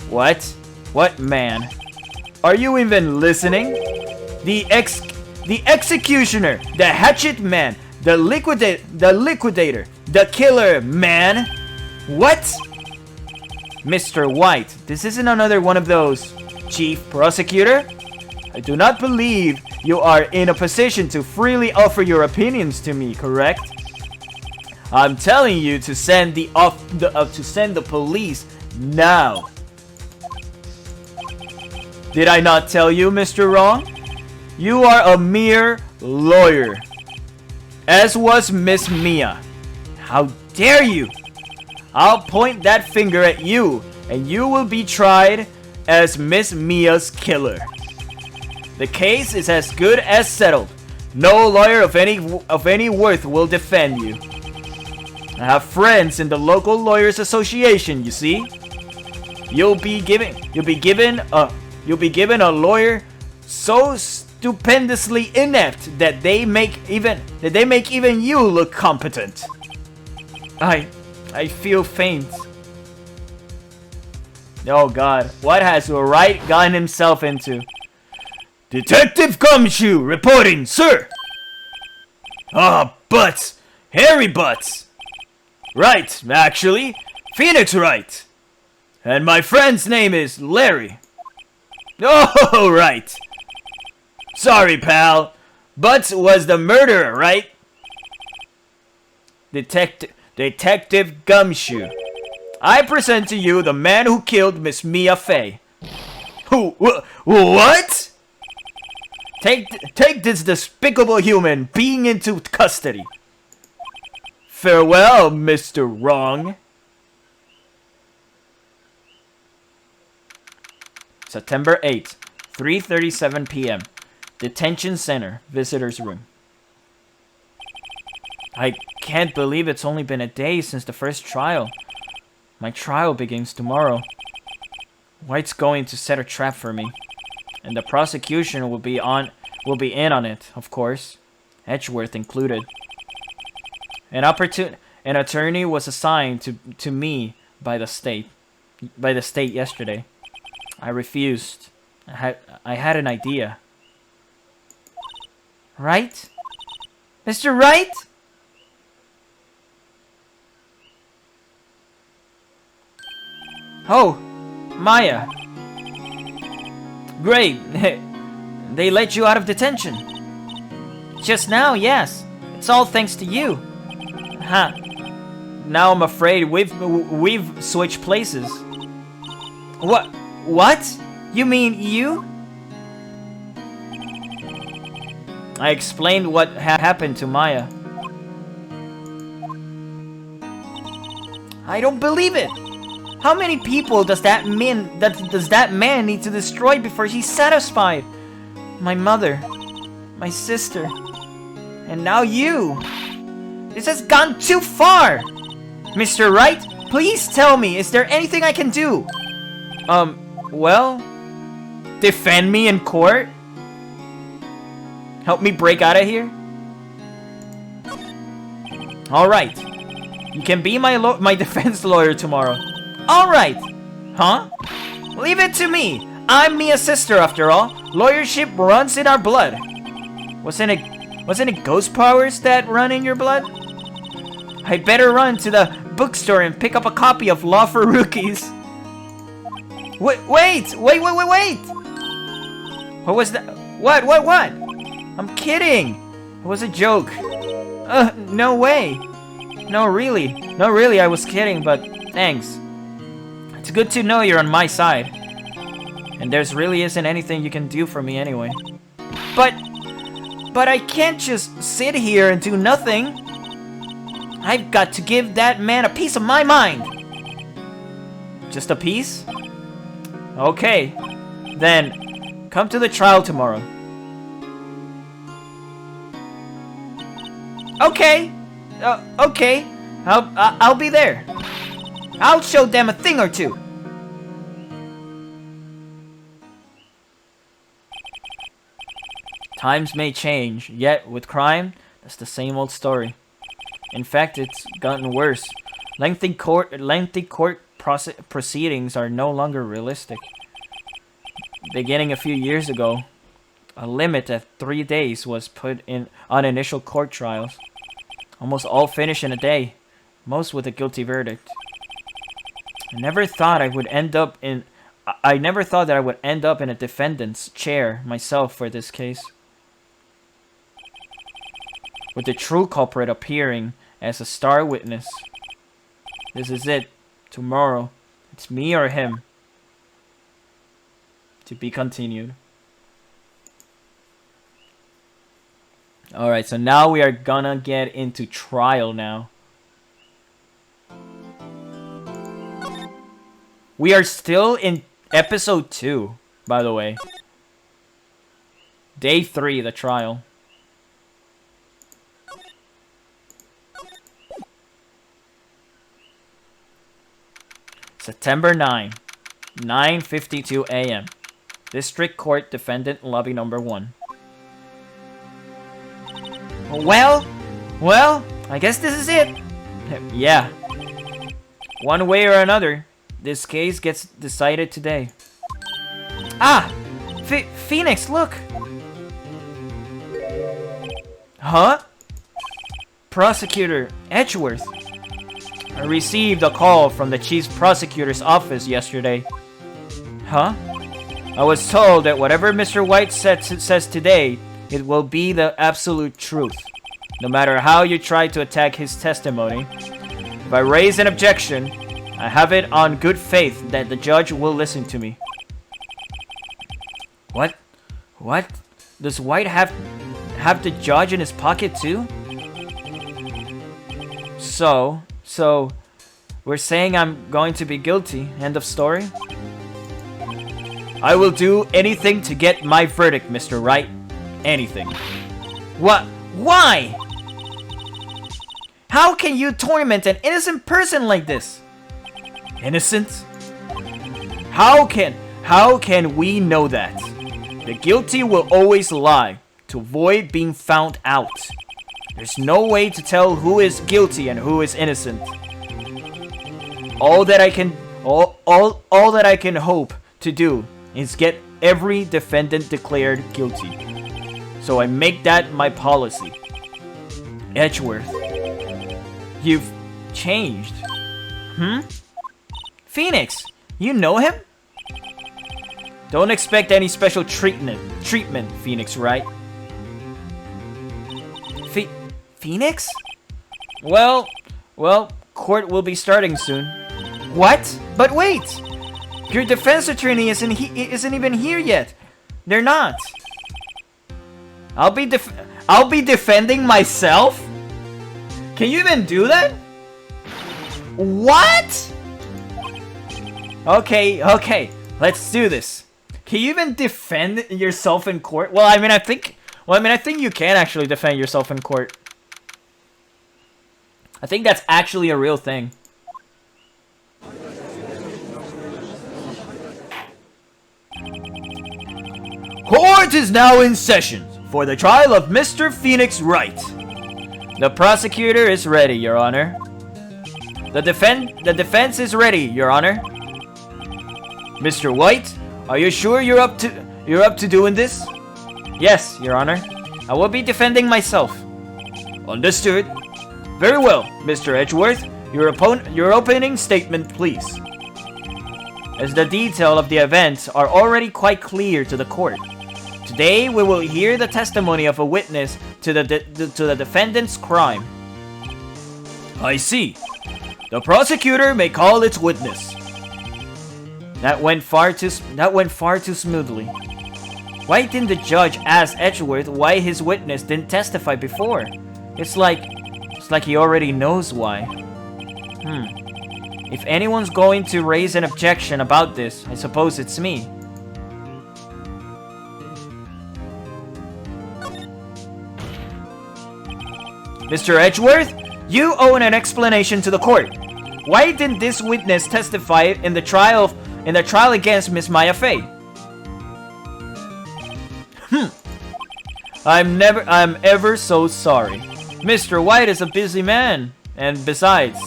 What? What man? Are you even listening? The executioner, the hatchet man, the liquidator, the killer man. What? Mr. White, this isn't another one of those. Chief Prosecutor? I do not believe you are in a position to freely offer your opinions to me, correct? I'm telling you to send the police now. Did I not tell you, Mr. Wrong? You are a mere lawyer. As was Miss Mia. How dare you? I'll point that finger at you, and you will be tried as Miss Mia's killer. The case is as good as settled. No lawyer of any worth will defend you. I have friends in the local lawyers association, you see. You'll be given a lawyer so stupendously inept that they make even you look competent. I feel faint. Oh god, what has Wright gotten himself into? Detective Gumshoe reporting, sir! Ah, Butts! Harry Butts! Right, actually. Phoenix Wright. And my friend's name is Larry. Oh, right. Sorry, pal. Butts was the murderer, right? Detective Gumshoe. I present to you the man who killed Miss Mia Fey. Who? What? Take this despicable human being into custody. Farewell, Mr. Wrong. September 8th, 3:37 p.m. Detention Center, Visitor's Room. I can't believe it's only been a day since the first trial. My trial begins tomorrow. White's going to set a trap for me. And the prosecution will be in on it, of course. Edgeworth included. An attorney was assigned to me by the state yesterday. I refused. I had an idea. Right? Mr. Wright? Oh, Maya. Great. They let you out of detention. Just now, yes. It's all thanks to you. Huh. Now I'm afraid we've switched places. What? You mean you? I explained what happened to Maya. I don't believe it. How many people does that man need to destroy before he's satisfied? My mother, my sister, and now you. This has gone too far. Mr. Wright, please tell me, is there anything I can do? Well, defend me in court? Help me break out of here? Alright. You can be my defense lawyer tomorrow. Alright. Huh? Leave it to me. I'm Mia's sister after all. Lawyership runs in our blood. Wasn't it ghost powers that run in your blood? I'd better run to the bookstore and pick up a copy of Law for Rookies. Wait! What was that? What? I'm kidding. It was a joke. No way. No, really, I was kidding, but thanks. It's good to know you're on my side. And there's really isn't anything you can do for me anyway. But I can't just sit here and do nothing. I've got to give that man a piece of my mind. Just a piece? Okay. Then, come to the trial tomorrow. Okay. Okay. I'll be there. I'll show them a thing or two. Times may change, yet with crime, that's the same old story. In fact, it's gotten worse. Lengthy court proceedings are no longer realistic. Beginning a few years ago, a limit of 3 days was put in on initial court trials. Almost all finish in a day, most with a guilty verdict. I never thought that I would end up in a defendant's chair myself for this case. With the true culprit appearing as a star witness. This is it. Tomorrow, it's me or him. To be continued. Alright, so now we are gonna get into trial now. We are still in episode 2, by the way. Day 3, the trial. September 9, 9:52 a.m. District Court Defendant Lobby Number 1. Well, I guess this is it. Yeah. One way or another, this case gets decided today. Ah! Phoenix, look! Huh? Prosecutor Edgeworth. I received a call from the chief prosecutor's office yesterday. Huh? I was told that whatever Mr. White says today, it will be the absolute truth. No matter how you try to attack his testimony. If I raise an objection, I have it on good faith that the judge will listen to me. What? What? Does White have the judge in his pocket too? So, we're saying I'm going to be guilty. End of story. I will do anything to get my verdict, Mr. Wright. Anything. What? Why? How can you torment an innocent person like this? Innocent? How can we know that? The guilty will always lie to avoid being found out. There's no way to tell who is guilty and who is innocent. All that I can hope to do is get every defendant declared guilty. So I make that my policy. Edgeworth, you've changed. Phoenix, you know him? Don't expect any special treatment, Phoenix, right? Phoenix? Well, court will be starting soon. What? But wait! Your defense attorney isn't even here yet. They're not. I'll be defending myself? Can you even do that? What? Okay, let's do this. Can you even defend yourself in court? Well, I mean, I think you can actually defend yourself in court. I think that's actually a real thing. Court is now in session for the trial of Mr. Phoenix Wright. The prosecutor is ready, Your Honor. The defense is ready, Your Honor. Mr. White, are you sure you're up to doing this? Yes, Your Honor. I will be defending myself. Understood. Very well, Mr. Edgeworth. Your opening statement, please. As the detail of the events are already quite clear to the court. Today, we will hear the testimony of a witness to the defendant's crime. I see. The prosecutor may call its witness. That went far too smoothly. Why didn't the judge ask Edgeworth why his witness didn't testify before? It's like he already knows why. If anyone's going to raise an objection about this, I suppose it's me. Mr. Edgeworth, you owe an explanation to the court. Why didn't this witness testify in the trial against Miss Maya Fey? I'm ever so sorry. Mr. White is a busy man, and besides,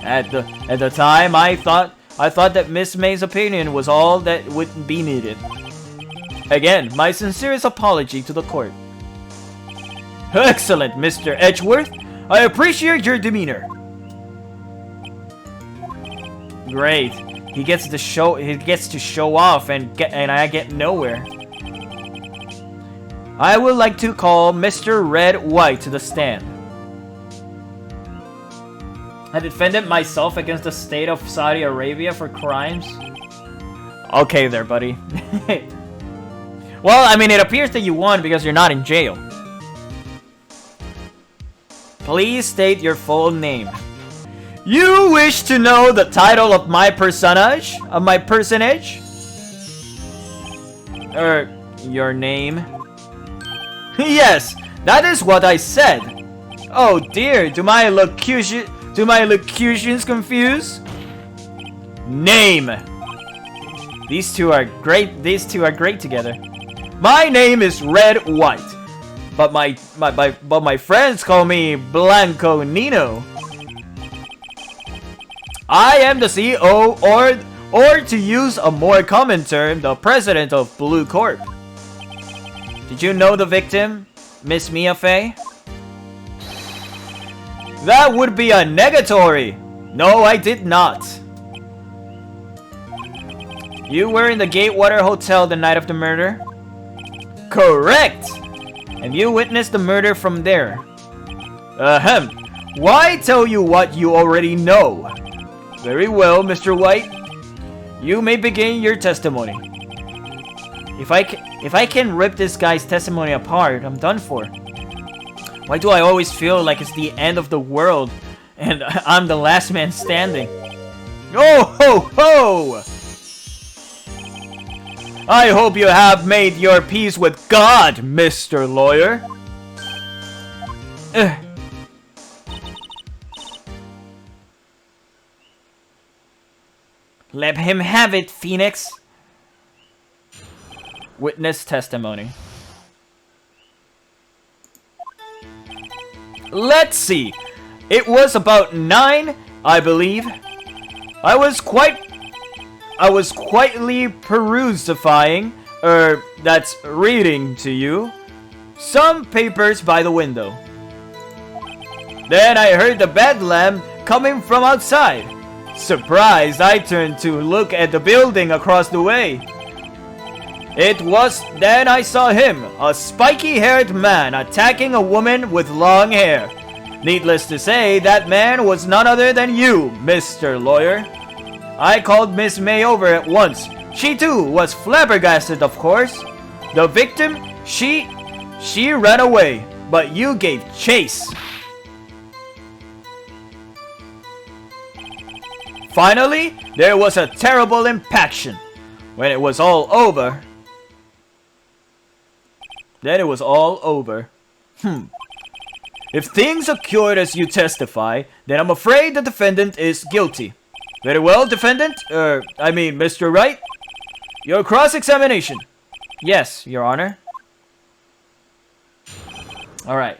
at the time I thought that Miss May's opinion was all that would be needed. Again, my sincerest apology to the court. Excellent, Mr. Edgeworth. I appreciate your demeanor. Great. He gets to show off and I get nowhere. I would like to call Mr. Red White to the stand. I defended myself against the state of Saudi Arabia for crimes. Okay there, buddy. Well, I mean, it appears that you won because you're not in jail. Please state your full name. You wish to know the title of my personage? Your name? Yes, that is what I said. Oh dear, do my locutions confuse? Name. These two are great together. My name is Red White. but my friends call me Blanco Nino. I am the CEO, or to use a more common term, the president of Blue Corp. Did you know the victim, Miss Mia Fey? That would be a negatory. No, I did not. You were in the Gatewater Hotel the night of the murder? Correct! And you witnessed the murder from there. Ahem. Why tell you what you already know? Very well, Mr. White. You may begin your testimony. If I can rip this guy's testimony apart, I'm done for. Why do I always feel like it's the end of the world and I'm the last man standing? Oh ho ho! I hope you have made your peace with God, Mr. Lawyer. Let him have it, Phoenix. Witness testimony. Let's see. It was about 9, I believe. I was quietly perusifying, that's reading to you, some papers by the window. Then I heard the bedlam coming from outside. Surprised, I turned to look at the building across the way. Then I saw him, a spiky-haired man attacking a woman with long hair. Needless to say, that man was none other than you, Mr. Lawyer. I called Miss May over at once. She too was flabbergasted, of course. The victim, she ran away, but you gave chase. Finally, there was a terrible impaction. When it was all over... Then it was all over. If things occurred as you testify, then I'm afraid the defendant is guilty. Very well, defendant. Mr. Wright. Your cross-examination. Yes, Your Honor. Alright.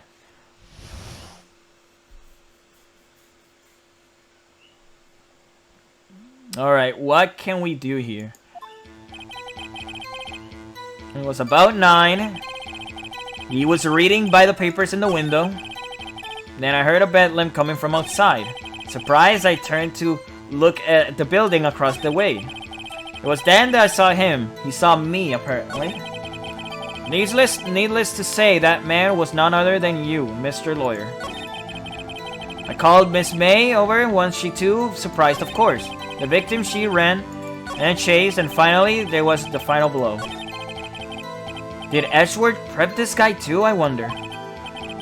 Alright, what can we do here? It was about 9. He was reading by the papers in the window. Then I heard a bedlam coming from outside. Surprised, I turned to look at the building across the way. It was then that I saw him. He saw me, apparently. Needless to say, that man was none other than you, Mr. Lawyer. I called Miss May over once she too, surprised of course. The victim, she ran and chased, and finally, there was the final blow. Did Edgeworth prep this guy too, I wonder?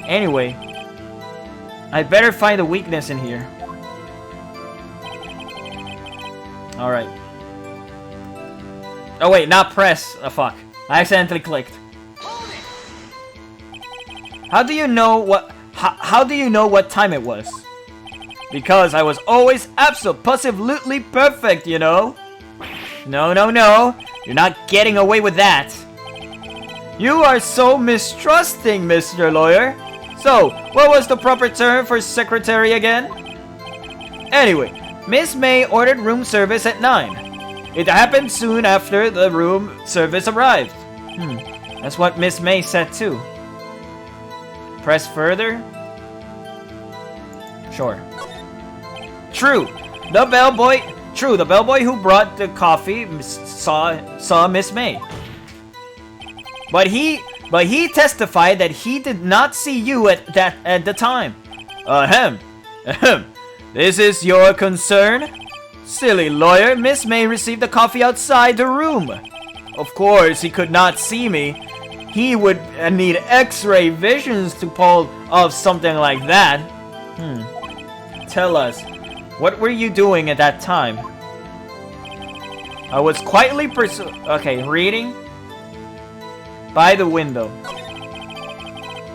Anyway, I'd better find a weakness in here. Alright. Oh wait, not press. Oh fuck. I accidentally clicked. How do you know what time it was? Because I was always absolutely perfect, you know? No. You're not getting away with that. You are so mistrusting, Mr. Lawyer. So, what was the proper term for secretary again? Anyway, Miss May ordered room service at 9. It happened soon after the room service arrived. That's what Miss May said too. Press further? Sure. True, the bellboy who brought the coffee saw Miss May. But he testified that he did not see you at the time. Ahem. This is your concern? Silly lawyer, Miss May received the coffee outside the room. Of course, he could not see me. He would need X-ray visions to pull off something like that. Tell us, what were you doing at that time? I was quietly reading by the window.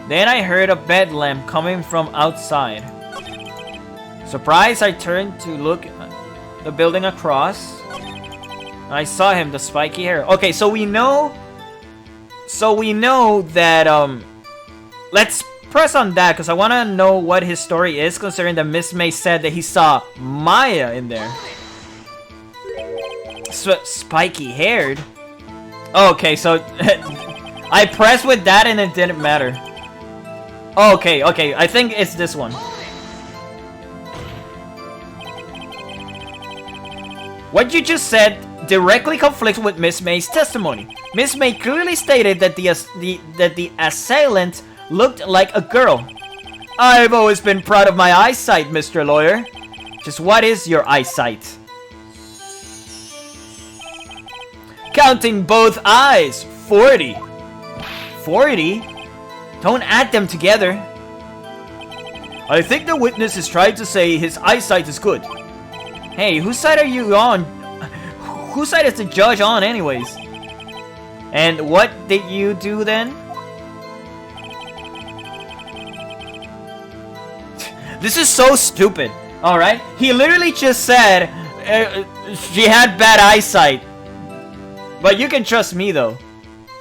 Then I heard a bedlam coming from outside. Surprised, I turned to look at the building across. I saw him, the spiky hair. Okay, so we know that let's press on that because I want to know what his story is, considering that Miss May said that he saw Maya in there. Spiky haired. Okay, so I pressed with that and it didn't matter. Okay, I think it's this one. What you just said directly conflicts with Miss May's testimony. Miss May clearly stated that the assailant looked like a girl. I've always been proud of my eyesight, Mr. Lawyer. Just what is your eyesight? Counting both eyes, 40. 40? Don't add them together. I think the witness is trying to say his eyesight is good. Hey, whose side are you on? Whose side is the judge on anyways? And what did you do then? This is so stupid. Alright? He literally just said she had bad eyesight. But you can trust me though.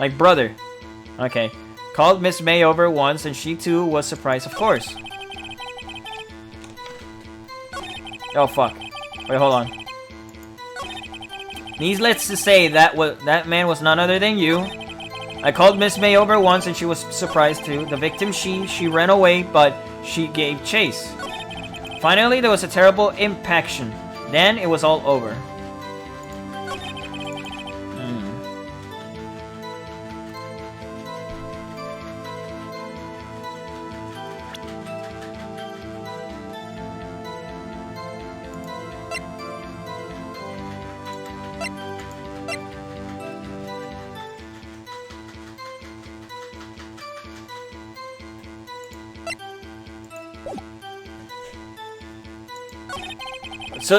Like brother. Okay. Called Miss May over once and she too was surprised, of course. Oh fuck. Wait, hold on. Needless to say, that man was none other than you. I called Miss May over once and she was surprised too. The victim, she ran away, but she gave chase. Finally, there was a terrible impaction. Then it was all over.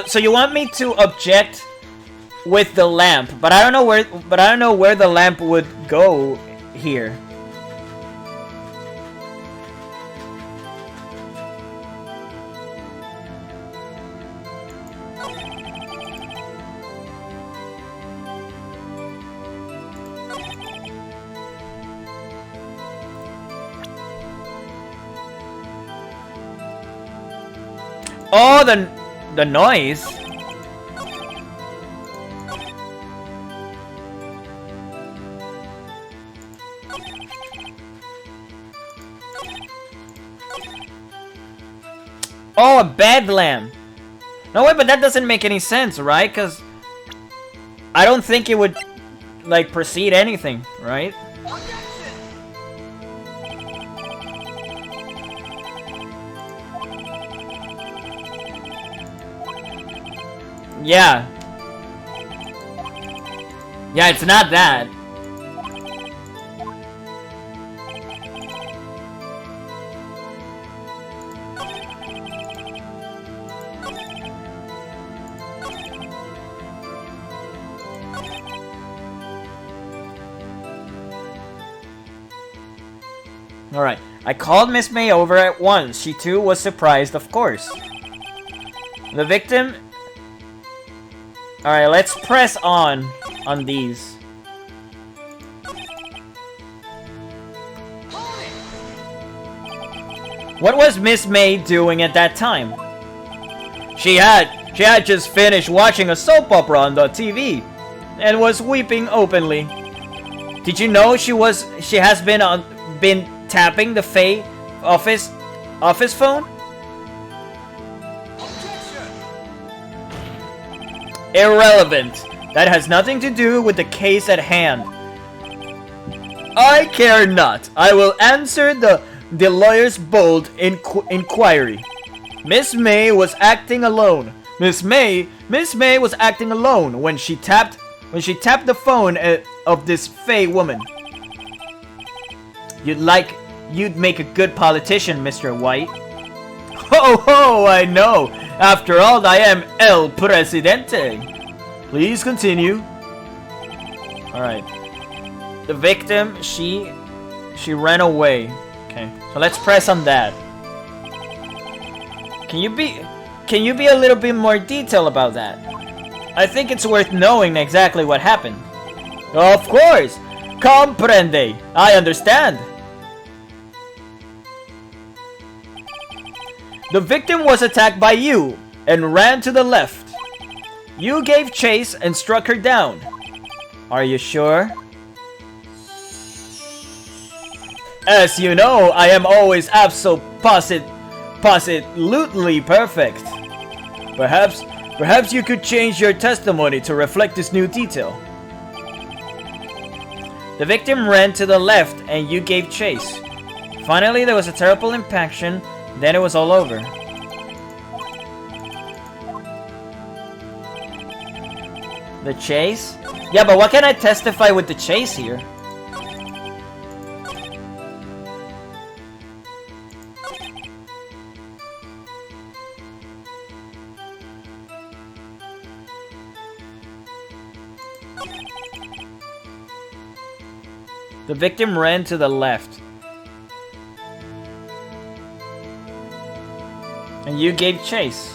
So you want me to object with the lamp, but I don't know where the lamp would go here. Oh, the noise. Oh, a bed lamp. No, wait, but that doesn't make any sense, right? Because I don't think it would, like, precede anything, right? Yeah. Yeah, it's not that. Alright, I called Miss May over at once. She too was surprised, of course. The victim... Alright, let's press on these. What was Miss May doing at that time? She had just finished watching a soap opera on the TV and was weeping openly. Did you know she has been tapping the Faye office phone? Irrelevant. That has nothing to do with the case at hand. I care not. I will answer the lawyer's bold inquiry. Miss May was acting alone. Miss May was acting alone when she tapped the phone of this Faye woman. You'd make a good politician, Mr. White. Ho ho, I know. After all, I am El Presidente. Please continue. Alright. The victim, she ran away. Okay, so let's press on that. Can you be a little bit more detailed about that? I think it's worth knowing exactly what happened. Of course! Comprende! I understand! The victim was attacked by you and ran to the left. You gave chase and struck her down. Are you sure? As you know, I am always absolutely perfect. Perhaps you could change your testimony to reflect this new detail. The victim ran to the left and you gave chase. Finally, there was a terrible impaction, then it was all over. The chase? Yeah, but what can I testify with the chase here? The victim ran to the left. And you gave chase.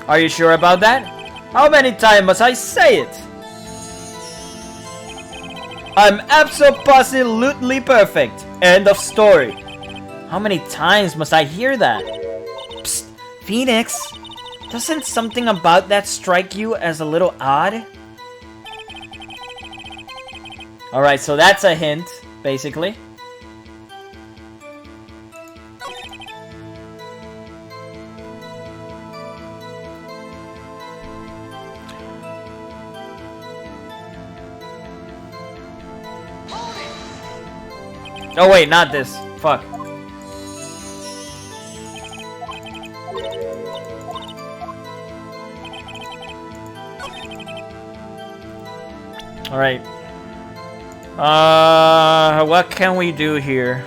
Are you sure about that? How many times must I say it? I'm absolutely perfect. End of story. How many times must I hear that? Psst, Phoenix. Doesn't something about that strike you as a little odd? Alright, so that's a hint, basically. Oh wait, not this. Fuck. Alright. What can we do here?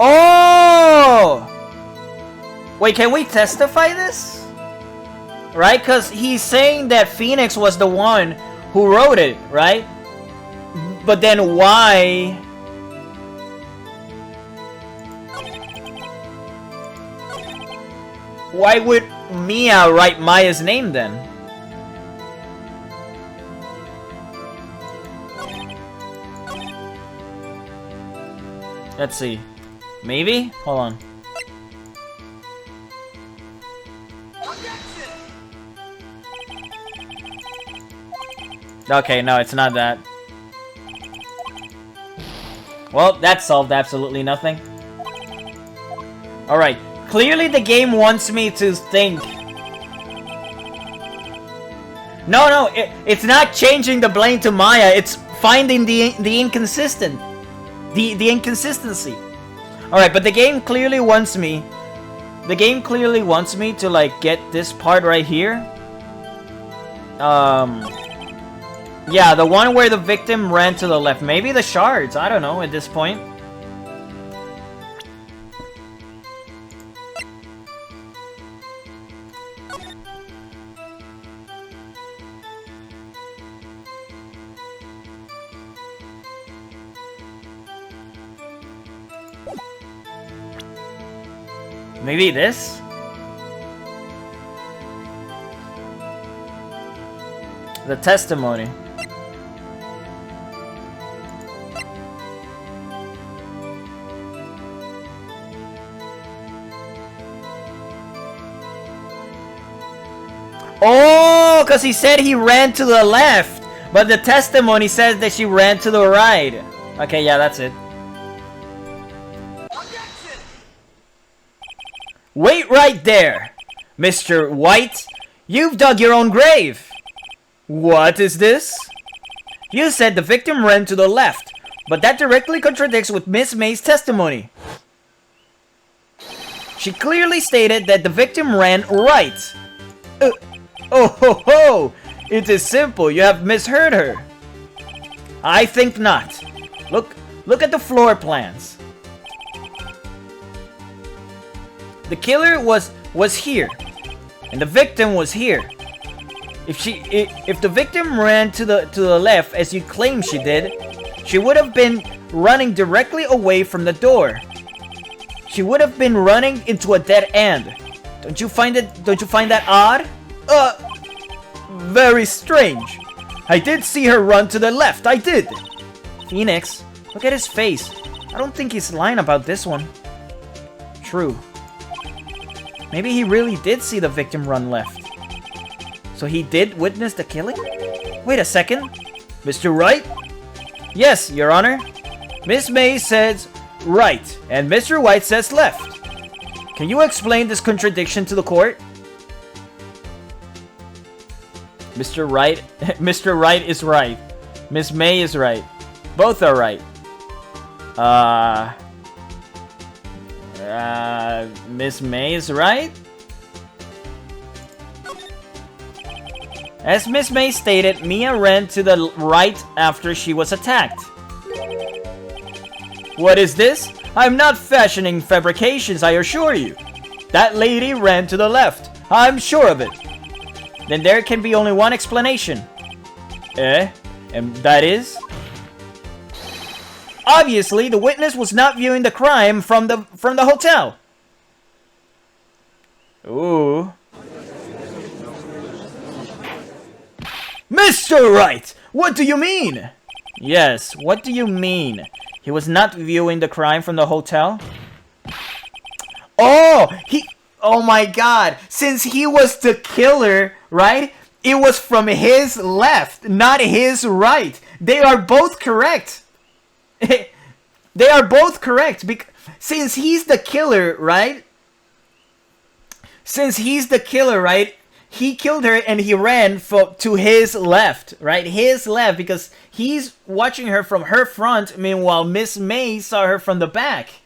Oh! Wait, can we testify this? Right? Because he's saying that Phoenix was the one who wrote it, right? But then why? Why would Mia write Maya's name then? Let's see. Maybe? Hold on. Okay, no, it's not that. Well, that solved absolutely nothing. Alright, clearly the game wants me to think. No, it's not changing the blame to Maya, it's finding the inconsistency. Alright, but the game clearly wants me. The game clearly wants me to like get this part right here. Yeah, the one where the victim ran to the left. Maybe the shards, I don't know at this point. Maybe this? The testimony. Oh, because he said he ran to the left, but the testimony says that she ran to the right. Okay, yeah, that's it. Wait right there, Mr. White. You've dug your own grave. What is this? You said the victim ran to the left, but that directly contradicts with Miss May's testimony. She clearly stated that the victim ran right. Oh ho ho! It is simple, you have misheard her. I think not. Look at the floor plans. The killer was here, and the victim was here. If the victim ran to the left as you claim she did, she would have been running directly away from the door. She would have been running into a dead end. Don't you find that odd? Very strange. I did see her run to the left, I did. Phoenix, look at his face. I don't think he's lying about this one. True. Maybe he really did see the victim run left. So he did witness the killing? Wait a second. Mr. Wright? Yes, Your Honor. Miss May says right, and Mr. White says left. Can you explain this contradiction to the court? Mr. Wright is right. Miss May is right. Both are right. Miss May is right? As Miss May stated, Mia ran to the right after she was attacked. What is this? I'm not fashioning fabrications, I assure you. That lady ran to the left. I'm sure of it. Then there can be only one explanation. And that is? Obviously, the witness was not viewing the crime from the hotel. Ooh. Mr. Wright, what do you mean? Yes, what do you mean? He was not viewing the crime from the hotel? Oh my god, since he was the killer, right? It was from his left, not his right. They are both correct. They are both correct. Since he's the killer, right? He killed her and he ran to his left, right? His left, because he's watching her from her front. Meanwhile, Miss May saw her from the back.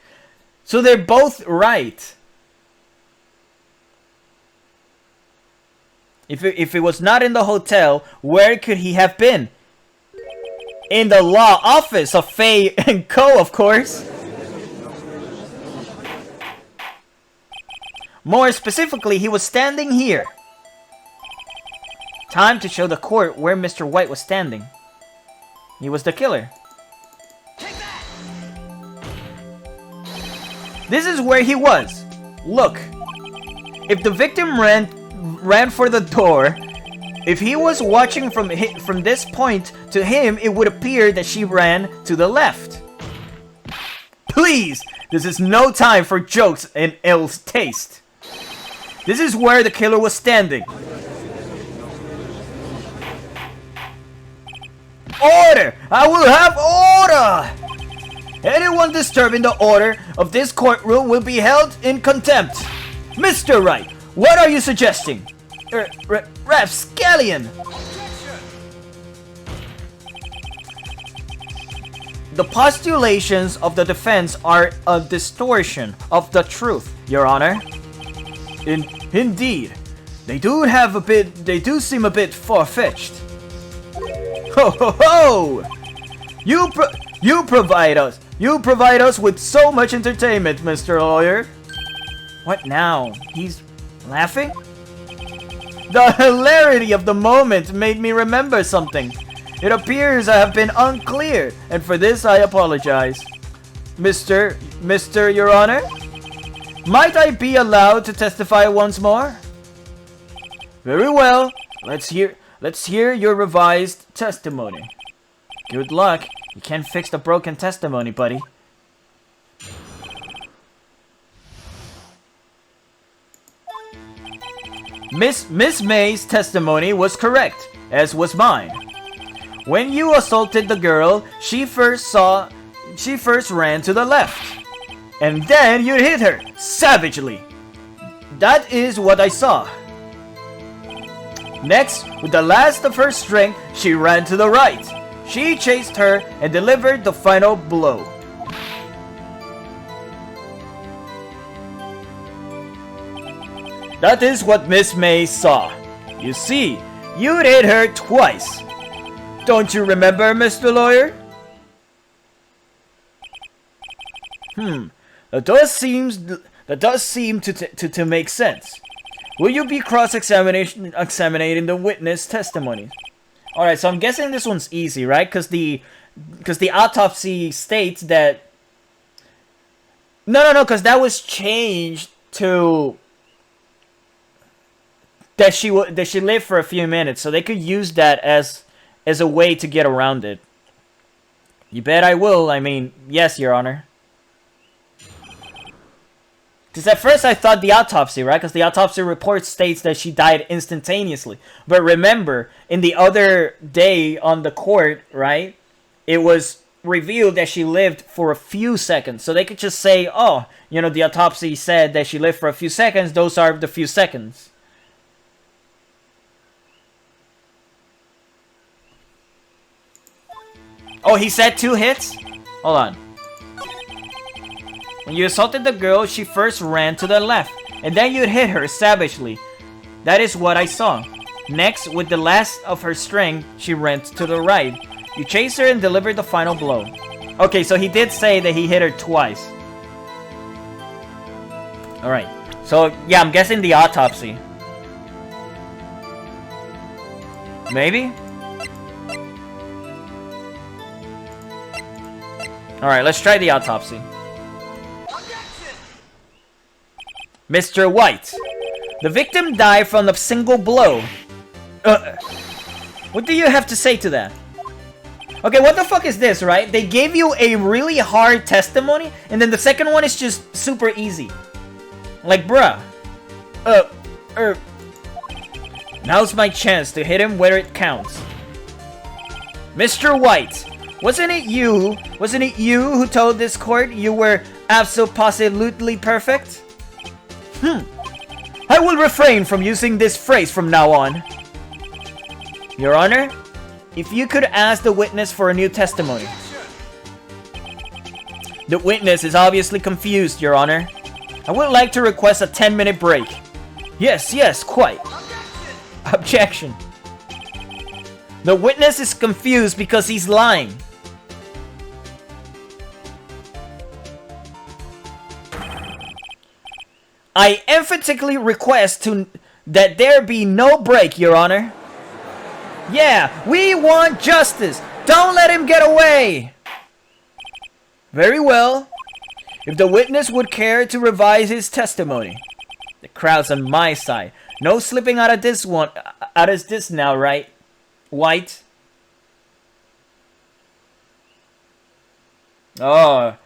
So they're both right. If it was not in the hotel, where could he have been? In the law office of Faye and Co., of course. More specifically, he was standing here. Time to show the court where Mr. White was standing. He was the killer. This is where he was. Look. If the victim ran for the door, if he was watching from this point to him, it would appear that she ran to the left. Please, this is no time for jokes and ill taste. This is where the killer was standing. Order! I will have order! Anyone disturbing the order of this courtroom will be held in contempt. Mr. Wright, what are you suggesting? Rapscallion! The postulations of the defense are a distortion of the truth, Your Honor. Indeed, they do seem a bit far-fetched. Ho ho ho! You provide us with so much entertainment, Mr. Lawyer. What now? He's laughing? The hilarity of the moment made me remember something. It appears I have been unclear, and for this I apologize. Mr. Your Honor? Might I be allowed to testify once more? Very well. Let's hear your revised testimony. Good luck. You can't fix the broken testimony, buddy. Miss May's testimony was correct, as was mine. When you assaulted the girl, she first ran to the left. And then you hit her, savagely. That is what I saw. Next, with the last of her strength, she ran to the right. She chased her and delivered the final blow. That is what Miss May saw. You see, you hit her twice. Don't you remember, Mr. Lawyer? That does seem to make sense. Will you be examining the witness testimony? Alright, so I'm guessing this one's easy, right? Because the autopsy states that... No, because that was changed to... that she lived for a few minutes, so they could use that as a way to get around it. You bet I will. I mean, yes, Your Honor. Because at first I thought the autopsy, right? Because the autopsy report states that she died instantaneously. But remember, in the other day on the court, right? It was revealed that she lived for a few seconds. So they could just say, oh, you know, the autopsy said that she lived for a few seconds. Those are the few seconds. Oh, he said 2 hits? Hold on. When you assaulted the girl, she first ran to the left, and then you hit her savagely. That is what I saw. Next, with the last of her strength, she ran to the right. You chased her and delivered the final blow. Okay, so he did say that he hit her twice. Alright. So, yeah, I'm guessing the autopsy. Maybe? Alright, let's try the autopsy. Mr. White, the victim died from a single blow. What do you have to say to that? Okay, what the fuck is this, right? They gave you a really hard testimony, and then the second one is just super easy. Like, bruh. Now's my chance to hit him where it counts. Mr. White, wasn't it you who told this court you were absolutely perfect? I will refrain from using this phrase from now on. Your Honor, if you could ask the witness for a new testimony. The witness is obviously confused, Your Honor. I would like to request a 10-minute break. Yes, quite. Objection. The witness is confused because he's lying. I emphatically request that there be no break, Your Honor. Yeah, we want justice. Don't let him get away. Very well. If the witness would care to revise his testimony. The crowd's on my side. No slipping out of this now, right? White. Oh,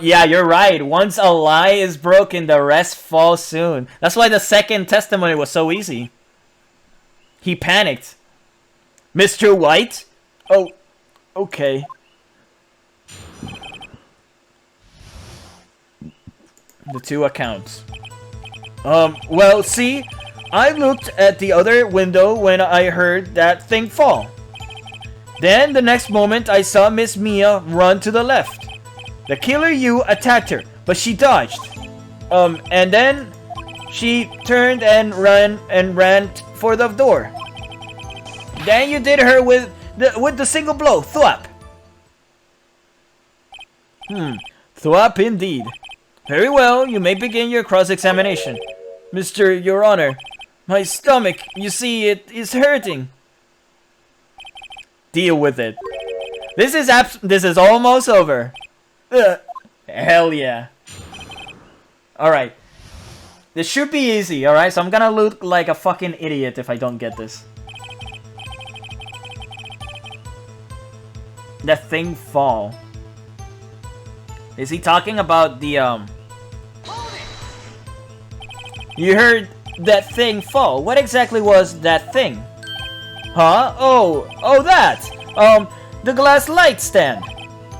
yeah, you're right. Once a lie is broken, the rest falls soon. That's why the second testimony was so easy. He panicked. Mr. White? Oh, okay. The 2 accounts. Well, see, I looked at the other window when I heard that thing fall. Then, the next moment, I saw Miss Mia run to the left. The killer you attacked her, but she dodged. And then she turned and ran for the door. Then you did her with the single blow, thwap. Thwap indeed. Very well, you may begin your cross-examination. Your Honor, my stomach, you see, it is hurting. Deal with it. This is almost over. Hell yeah. Alright. This should be easy, alright? So I'm gonna look like a fucking idiot if I don't get this. That thing fall. Is he talking about the, You heard that thing fall. What exactly was that thing? Huh? Oh, that! The glass light stand.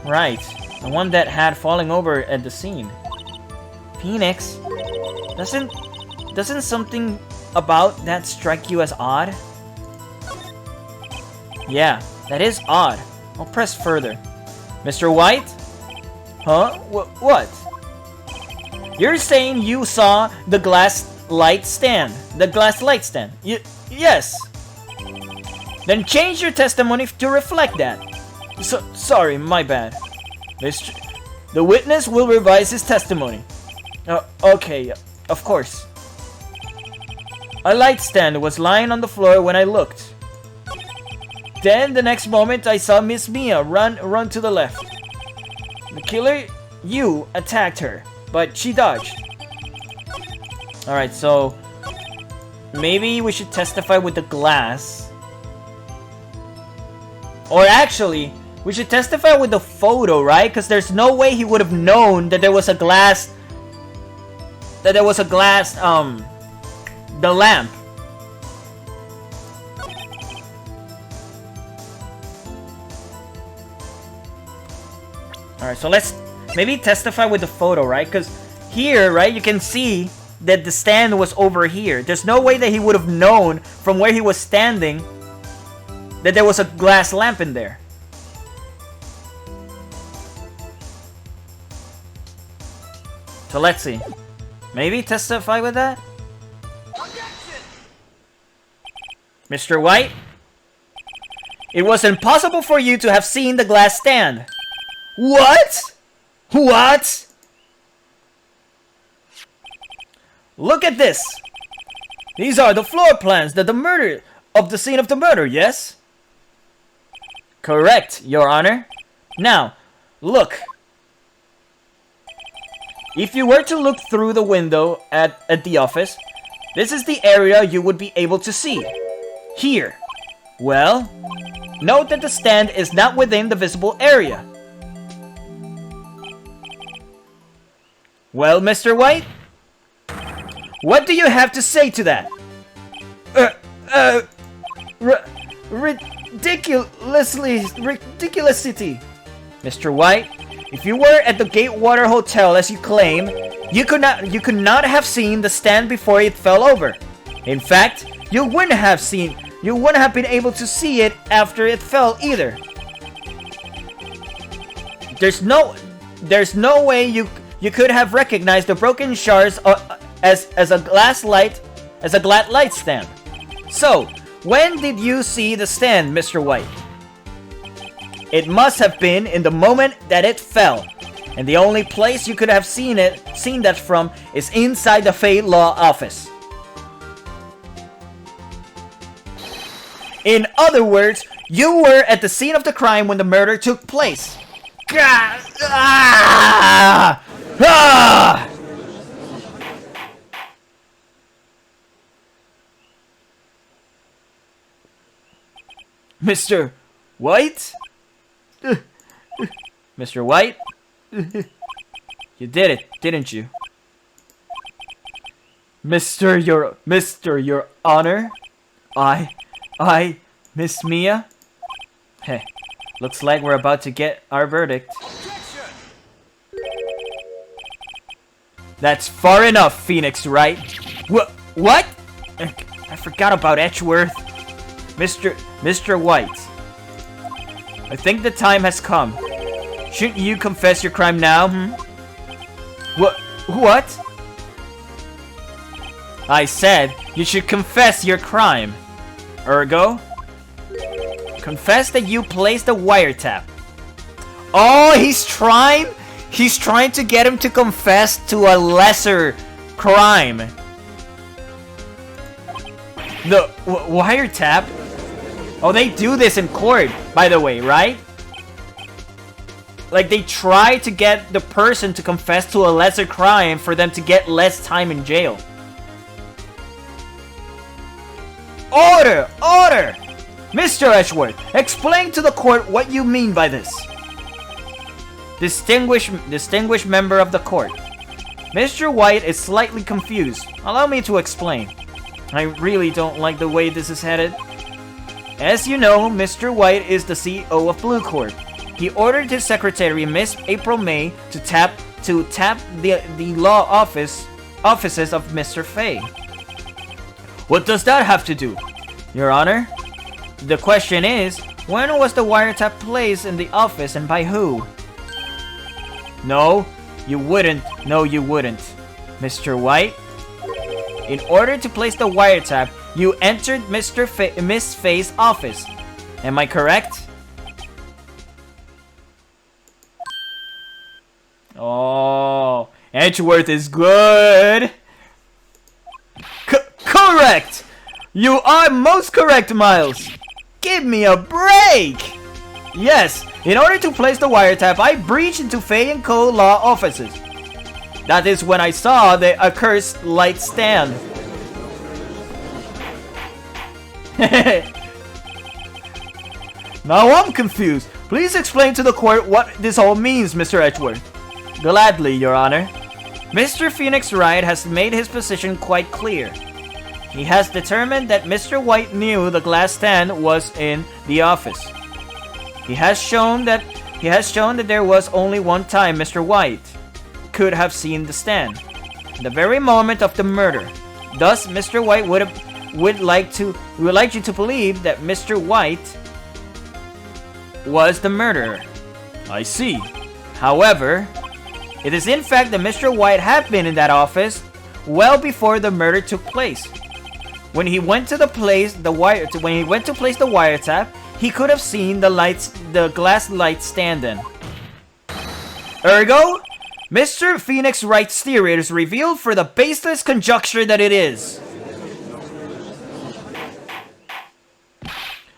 Right. The one that had falling over at the scene. Phoenix, doesn't something about that strike you as odd? Yeah, that is odd. I'll press further. Mr. White? Huh? What? You're saying you saw the glass light stand. The glass light stand. Yes. Then change your testimony to reflect that. Sorry, my bad. The witness will revise his testimony. Okay, of course. A light stand was lying on the floor when I looked. Then, the next moment, I saw Miss Mia run to the left. The killer, you, attacked her, but she dodged. Alright, so... maybe we should testify with the glass. Or actually, we should testify with the photo, right? Because there's no way he would have known that there was a glass... the lamp. Alright, so let's maybe testify with the photo, right? Because here, right, you can see that the stand was over here. There's no way that he would have known from where he was standing that there was a glass lamp in there. So let's see. Maybe testify with that? Mr. White? It was impossible for you to have seen the glass stand. What? What? Look at this. These are the floor plans of the scene of the murder, yes? Correct, Your Honor. Now, look. If you were to look through the window at the office, this is the area you would be able to see. Here. Well, note that the stand is not within the visible area. Well, Mr. White? What do you have to say to that? Ridiculousity. Mr. White, if you were at the Gatewater Hotel as you claim, you could not have seen the stand before it fell over. In fact, you wouldn't have been able to see it after it fell either. There's no way you could have recognized the broken shards as a glass light stand. So, when did you see the stand, Mr. White? It must have been in the moment that it fell, and the only place you could have seen that from is inside the Fate Law office. In other words, you were at the scene of the crime when the murder took place. God! Ah! Ah! Mr. White? Mr. White? You did it, didn't you? Mr. Your Honor? I, Miss Mia? Heh, looks like we're about to get our verdict. That's far enough, Phoenix Wright. What? I forgot about Edgeworth. Mr. White. I think the time has come. Shouldn't you confess your crime now, What? I said you should confess your crime. Ergo, confess that you placed the wiretap. Oh, he's trying to get him to confess to a lesser crime. The wiretap? Oh, they do this in court, by the way, right? Like, they try to get the person to confess to a lesser crime for them to get less time in jail. Order! Order! Mr. Edgeworth, explain to the court what you mean by this. Distinguished member of the court. Mr. White is slightly confused. Allow me to explain. I really don't like the way this is headed. As you know, Mr. White is the CEO of Blue Corp. He ordered his secretary, Miss April May, to tap the law offices of Mr. Fay. What does that have to do? Your Honor, the question is, when was the wiretap placed in the office and by who? No, you wouldn't. No, you wouldn't. Mr. White, in order to place the wiretap, you entered Miss Fay's office. Am I correct? Oh, Edgeworth is good. Correct! You are most correct, Miles. Give me a break! Yes, in order to place the wiretap, I breached into Fei & Co. law offices. That is when I saw the accursed light stand. Now I'm confused. Please explain to the court what this all means, Mr. Edgeworth. Gladly, Your Honor. Mr. Phoenix Wright has made his position quite clear. He has determined that Mr. White knew the glass stand was in the office. He has shown that there was only one time Mr. White could have seen the stand, the very moment of the murder. Thus, Mr. White would like you to believe that Mr. White was the murderer. I see. However, it is in fact that Mr. White had been in that office well before the murder took place. When he went to place the wiretap, he could have seen the glass light stand in. Ergo, Mr. Phoenix Wright's theory is revealed for the baseless conjecture that it is.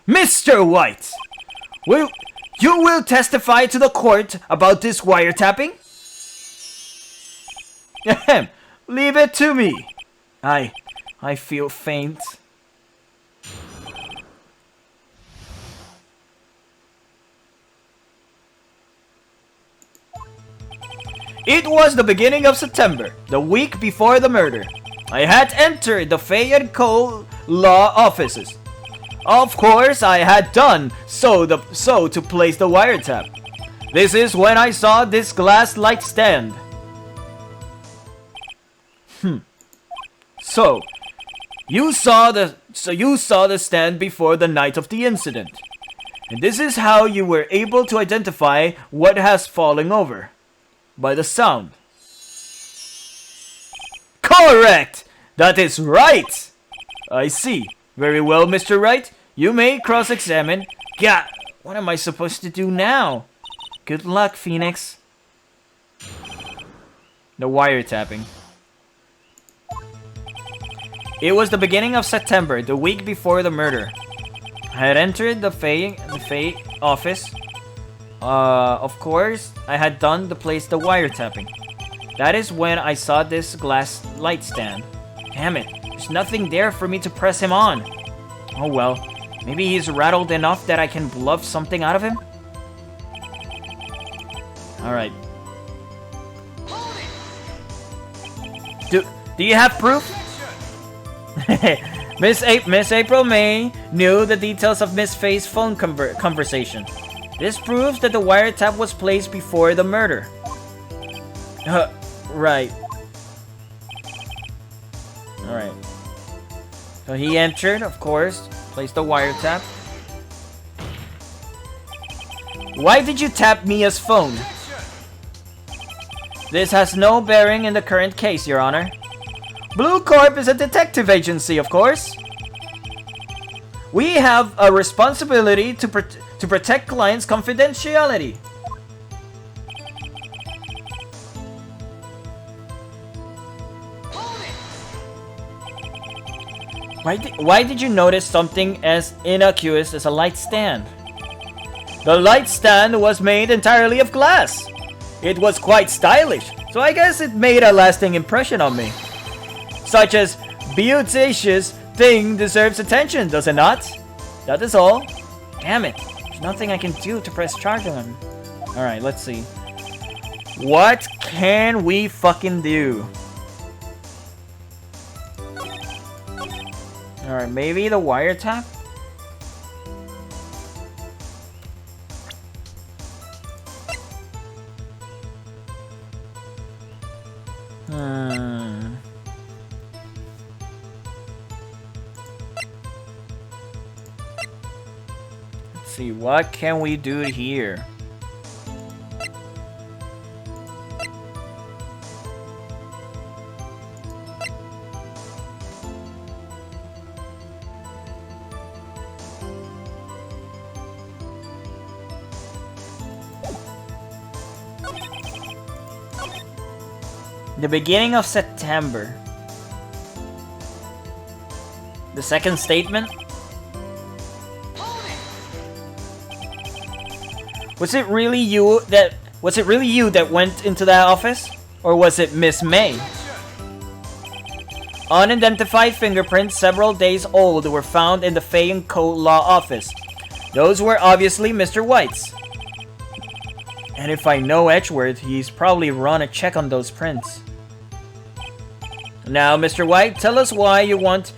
Mr. White, you will testify to the court about this wiretapping? Ahem, leave it to me. I feel faint. It was the beginning of September, the week before the murder. I had entered the Fei & Co. law offices. Of course, I had done so to place the wiretap. This is when I saw this glass light stand. So you saw the stand before the night of the incident. And this is how you were able to identify what has fallen over. By the sound. Correct! That is right! I see. Very well, Mr. Wright. You may cross-examine. God, what am I supposed to do now? Good luck, Phoenix. The wiretapping. It was the beginning of September, the week before the murder. I had entered the Fei office. Of course, I had done to place the wiretapping. That is when I saw this glass light stand. Damn it, there's nothing there for me to press him on. Oh well, maybe he's rattled enough that I can bluff something out of him? Alright. Do you have proof? Miss April May knew the details of Miss Faye's phone conversation. This proves that the wiretap was placed before the murder. Right. Alright. So he entered, of course, placed the wiretap. Why did you tap Mia's phone? This has no bearing in the current case, Your Honor. Blue Corp is a detective agency, of course. We have a responsibility to protect clients' confidentiality. Why did you notice something as innocuous as a light stand? The light stand was made entirely of glass. It was quite stylish, so I guess it made a lasting impression on me. Such as beauticious thing deserves attention, does it not? That is all. Damn it. There's nothing I can do to press charge on him. Alright, let's see. What can we fucking do? Alright, maybe the wiretap? Let's see, what can we do here? The beginning of September. The second statement? Was it really you that went into that office? Or was it Miss May? Unidentified fingerprints several days old were found in the Fay & Co. law office. Those were obviously Mr. White's. And if I know Edgeworth, he's probably run a check on those prints. Now, Mr. White, tell us why you went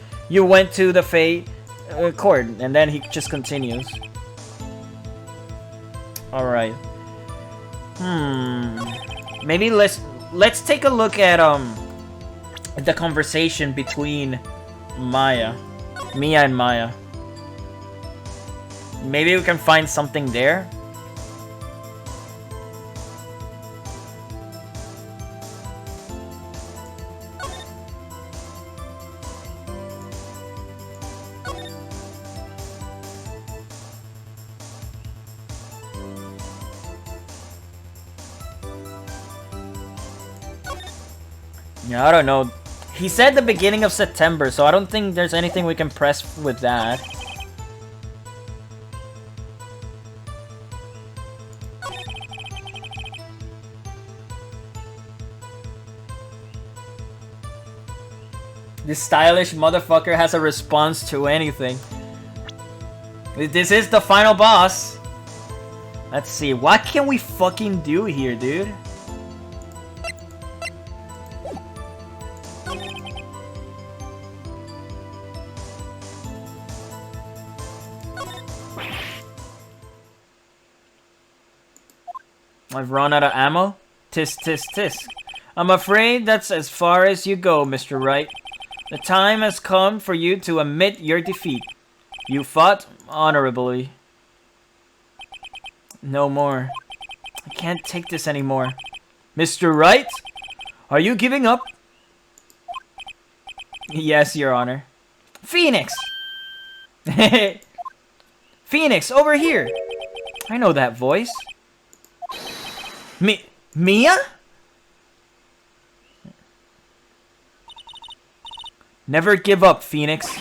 to the Fay court. And then he just continues. Alright. Maybe let's take a look at the conversation between Mia and Maya. Maybe we can find something there. Yeah, I don't know. He said the beginning of September, so I don't think there's anything we can press with that. This stylish motherfucker has a response to anything. This is the final boss. Let's see. What can we fucking do here, dude? I've run out of ammo? Tisk, tisk, tisk. I'm afraid that's as far as you go, Mr. Wright. The time has come for you to admit your defeat. You fought honorably. No more. I can't take this anymore. Mr. Wright? Are you giving up? Yes, Your Honor. Phoenix! Phoenix, over here! I know that voice. Mia? Never give up, Phoenix.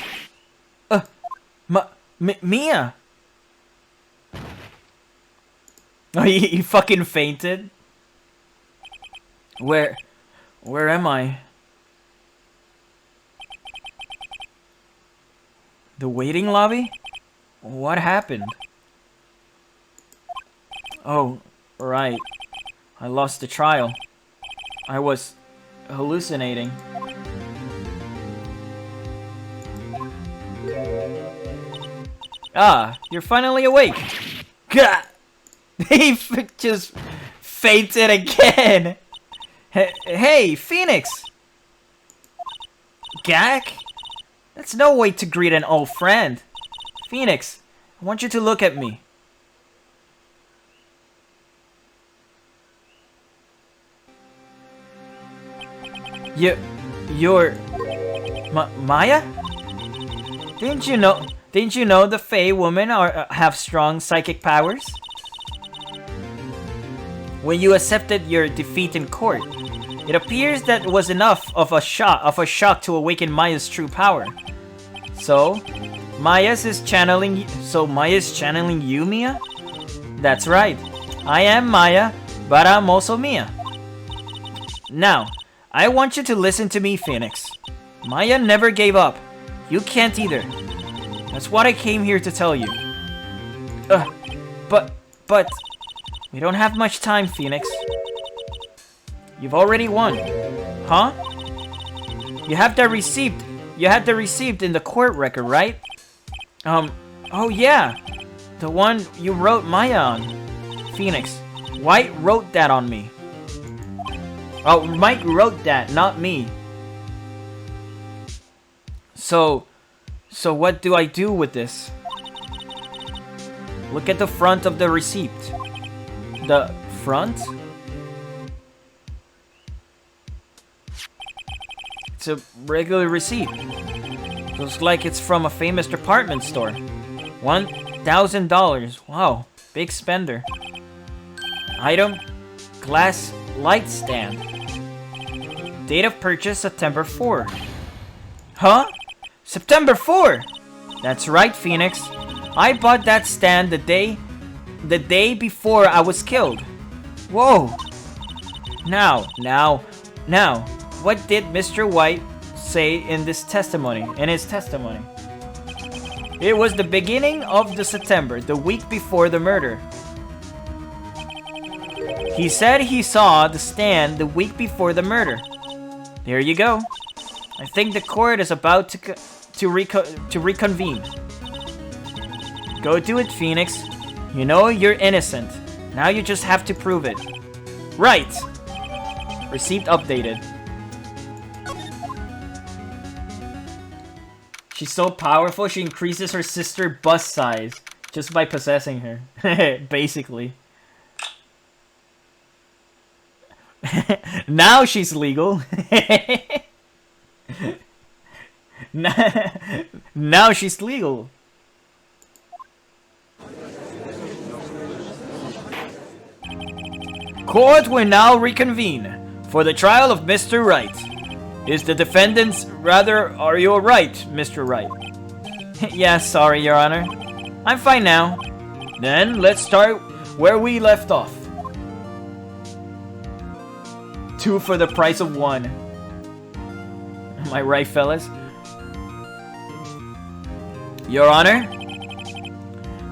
Mia? Oh, he fucking fainted? Where am I? The waiting lobby? What happened? Oh, right. I lost the trial. I was hallucinating. Ah, you're finally awake. Gah! He just fainted again. Hey, Phoenix! Gak? That's no way to greet an old friend. Phoenix, I want you to look at me. You're Maya? Didn't you know the Fae women have strong psychic powers? When you accepted your defeat in court, it appears that was enough of a shock to awaken Maya's true power. So, Maya's channeling you, Mia? That's right. I am Maya, but I'm also Mia. Now, I want you to listen to me, Phoenix. Maya never gave up. You can't either. That's what I came here to tell you. But we don't have much time, Phoenix. You've already won. Huh? You have the receipt in the court record, right? Oh yeah. The one you wrote Maya on. Phoenix, White wrote that on me. Oh, Mike wrote that, not me. So what do I do with this? Look at the front of the receipt. The front? It's a regular receipt. Looks like it's from a famous department store. $1,000. Wow, big spender. Item, glass light stand. Date of purchase, September 4. Huh? September 4? That's right, Phoenix. I bought that stand the day before I was killed. Whoa. Now, what did Mr. White say in his testimony? It was the beginning of the September, the week before the murder. He said he saw the stand the week before the murder. There you go. I think the court is about to reconvene. Go do it, Phoenix. You know you're innocent. Now you just have to prove it. Right. Receipt updated. She's so powerful, she increases her sister bust size just by possessing her. Basically. Now she's legal. Now she's legal. Court will now reconvene for the trial of Mr. Wright. Is the defendant's are you alright, Mr. Wright? Yeah, sorry, Your Honor. I'm fine now. Then let's start where we left off. 2 for the price of 1. Am I right, fellas? Your Honor,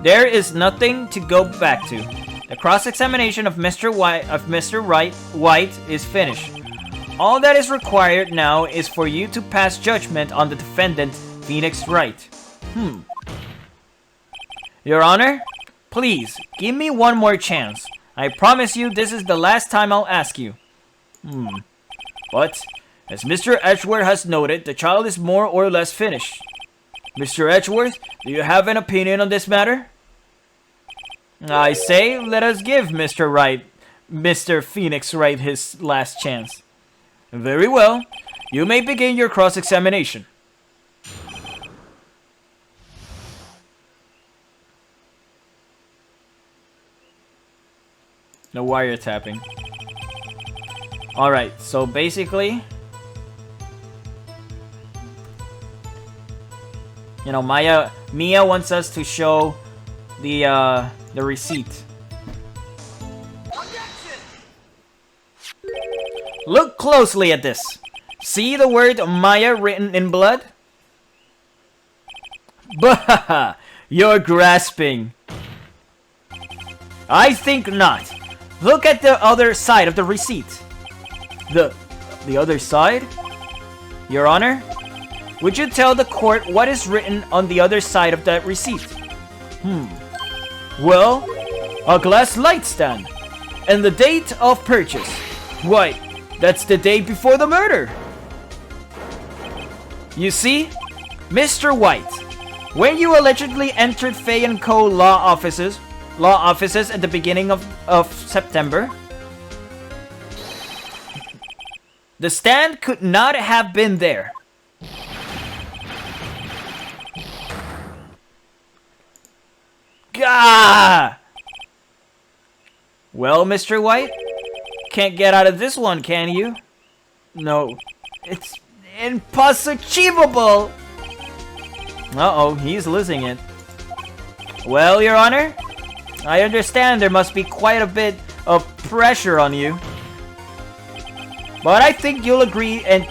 there is nothing to go back to. The cross-examination of Mr. White is finished. All that is required now is for you to pass judgment on the defendant, Phoenix Wright. Your Honor, please, give me one more chance. I promise you this is the last time I'll ask you. But, as Mr. Edgeworth has noted, the trial is more or less finished. Mr. Edgeworth, do you have an opinion on this matter? I say, let us give Mr. Phoenix Wright his last chance. Very well. You may begin your cross-examination. No wiretapping. Alright, so basically, you know, Mia wants us to show the receipt. Look closely at this. See the word Maya written in blood? Bah! You're grasping. I think not. Look at the other side of the receipt. The other side? Your Honor? Would you tell the court what is written on the other side of that receipt? Well, a glass light stand. And the date of purchase. Why, that's the day before the murder. You see, Mr. White, when you allegedly entered Fay & Co. law offices at the beginning of September, the stand could not have been there. Gah! Well, Mr. White, can't get out of this one, can you? No, it's impossible. Uh-oh, he's losing it. Well, Your Honor, I understand there must be quite a bit of pressure on you. But I think you'll agree and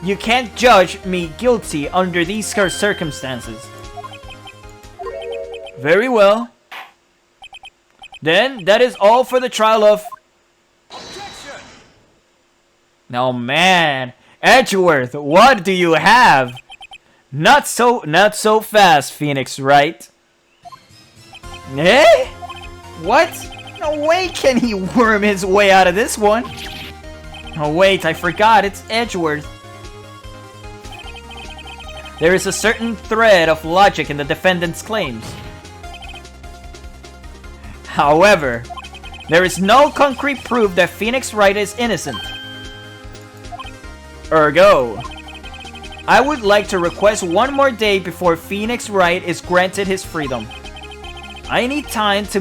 you can't judge me guilty under these circumstances. Very well. Then, that is all for the trial of... Objection! No, man. Edgeworth, what do you have? Not so fast, Phoenix Wright. Eh? What? No way can he worm his way out of this one. Oh wait, I forgot, it's Edgeworth. There is a certain thread of logic in the defendant's claims. However, there is no concrete proof that Phoenix Wright is innocent. Ergo, I would like to request one more day before Phoenix Wright is granted his freedom. I need time to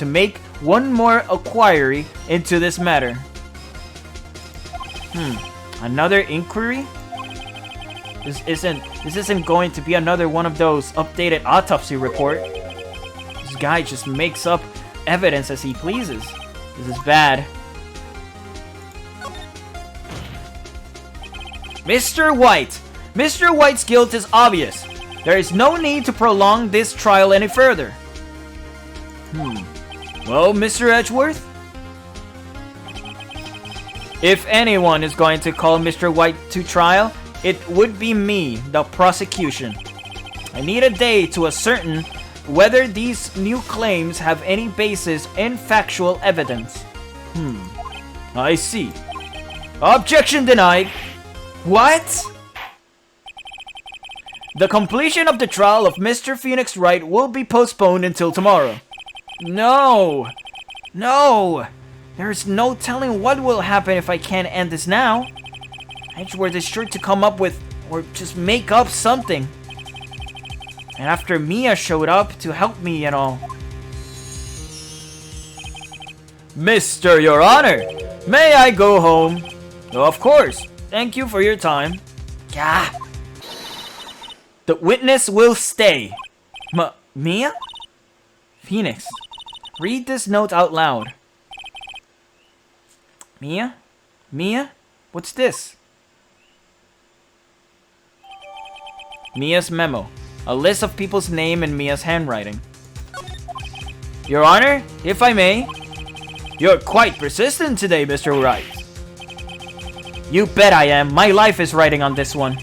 make one more inquiry into this matter. Another inquiry? This isn't going to be another one of those updated autopsy report. This guy just makes up evidence as he pleases. This is bad. Mr. White! Mr. White's guilt is obvious. There is no need to prolong this trial any further. Well, Mr. Edgeworth? If anyone is going to call Mr. White to trial, it would be me, the prosecution. I need a day to ascertain whether these new claims have any basis in factual evidence. I see. Objection denied. What? The completion of the trial of Mr. Phoenix Wright will be postponed until tomorrow. No! No! There's no telling what will happen if I can't end this now. Edgeworth is sure to come up with, or just make up something. And after Mia showed up to help me and all. Mr. Your Honor, may I go home? Oh, of course. Thank you for your time. Yeah. The witness will stay. Mia? Phoenix, read this note out loud. Mia? Mia? What's this? Mia's memo. A list of people's name in Mia's handwriting. Your Honor, if I may. You're quite persistent today, Mr. Wright. You bet I am. My life is writing on this one.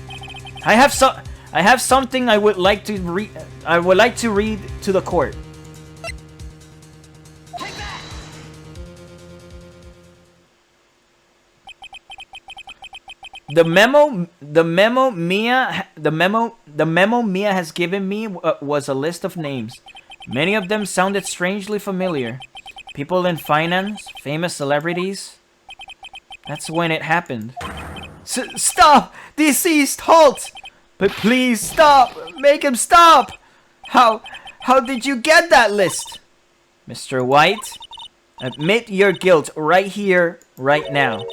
I have something I would like to read. I would like to read to the court. The memo Mia has given me was a list of names. Many of them sounded strangely familiar. People in finance, famous celebrities. That's when it happened. Stop! Deceased, halt! But please stop! Make him stop! How did you get that list? Mr. White, admit your guilt right here, right now.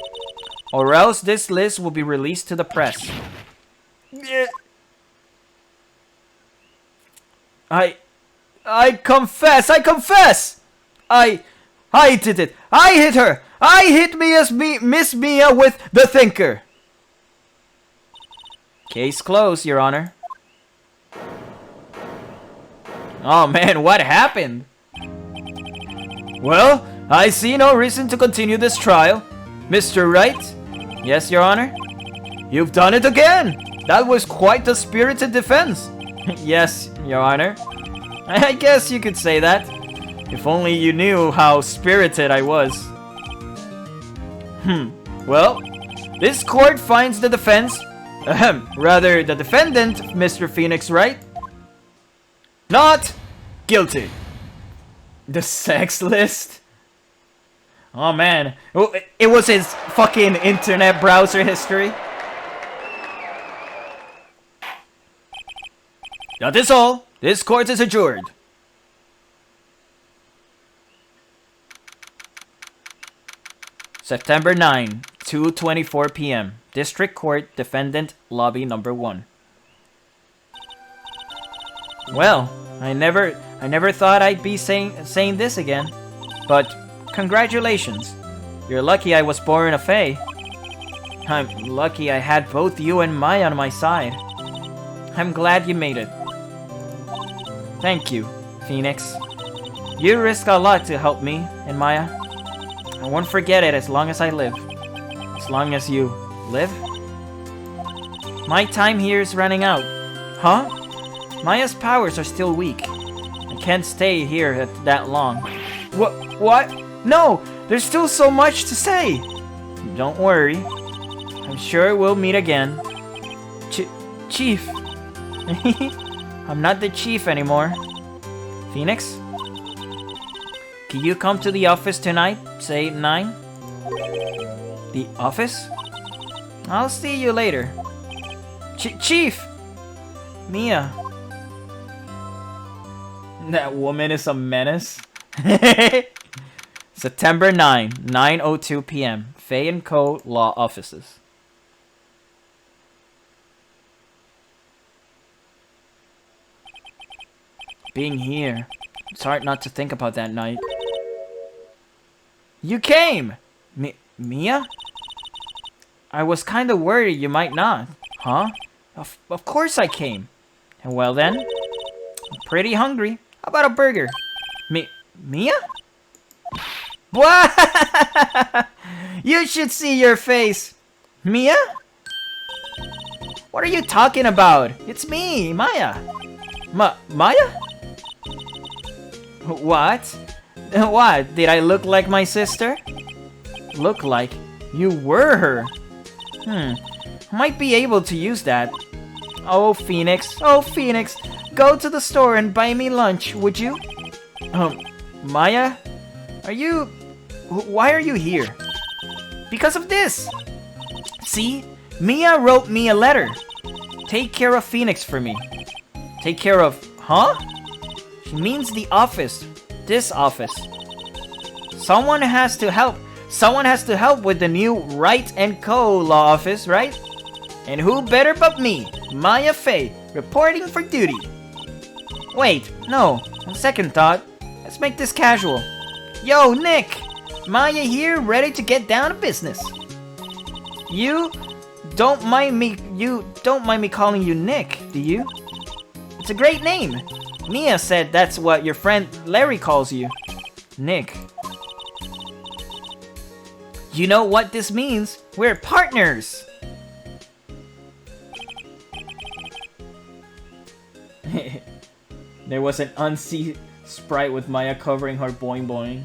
Or else this list will be released to the press. I confess! I did it! I hit her! I hit Miss Mia with the thinker! Case closed, Your Honor. Oh man, what happened? Well, I see no reason to continue this trial. Mr. Wright? Yes, Your Honor? You've done it again! That was quite a spirited defense. Yes, Your Honor. I guess you could say that. If only you knew how spirited I was. Well, this court finds the defense, rather the defendant, Mr. Phoenix Wright, not guilty. The sex list? Oh man, it was his fucking internet browser history. That is all. This court is adjourned. September 9, 2:24 p.m. District Court, Defendant, Lobby Number 1. Well, I never thought I'd be saying this again. But congratulations. You're lucky I was born a Fae. I'm lucky I had both you and Maya on my side. I'm glad you made it. Thank you, Phoenix. You risked a lot to help me and Maya. I won't forget it as long as I live. As long as you live? My time here is running out. Huh? Maya's powers are still weak. I can't stay here that long. What? No! There's still so much to say! Don't worry. I'm sure we'll meet again. Chief. I'm not the chief anymore. Phoenix? Can you come to the office tonight? Say 9? The office? I'll see you later. Chief! Mia. That woman is a menace. September 9, 9:02 p.m. Fay & Co. Law Offices. Being here, it's hard not to think about that night. You came! Mia? I was kind of worried you might not. Huh? Of course I came. Well then, I'm pretty hungry. How about a burger? Mia? What? You should see your face. Mia? What are you talking about? It's me, Maya. Maya? What? What? Did I look like my sister? Look like? You were her. Might be able to use that. Oh, Phoenix. Oh, Phoenix. Go to the store and buy me lunch, would you? Maya? Why are you here? Because of this. See? Mia wrote me a letter. Take care of Phoenix for me. Take care of... Huh? She means the office. This office. Someone has to help. Someone has to help with the new Wright & Co. Law Office, right? And who better but me, Maya Fay, reporting for duty. Wait, no. On second thought, let's make this casual. Yo, Nick! Maya here, ready to get down to business. You don't mind me calling you Nick, do you? It's a great name. Mia said that's what your friend Larry calls you. Nick. You know what this means? We're partners! There was an unseen sprite with Maya covering her boing boing.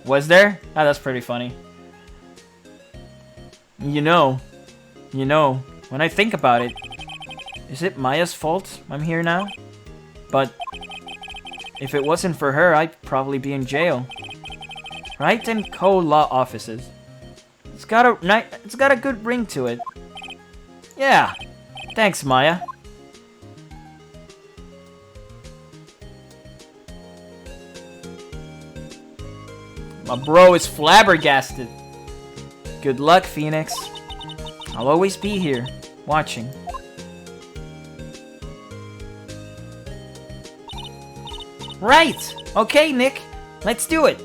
Was there? Ah, that's pretty funny. You know, when I think about it, is it Maya's fault I'm here now? But if it wasn't for her, I'd probably be in jail. Wright & Co. Law Offices. It's got a good ring to it. Yeah. Thanks, Maya. My bro is flabbergasted. Good luck, Phoenix. I'll always be here, watching. Right! Okay, Nick. Let's do it.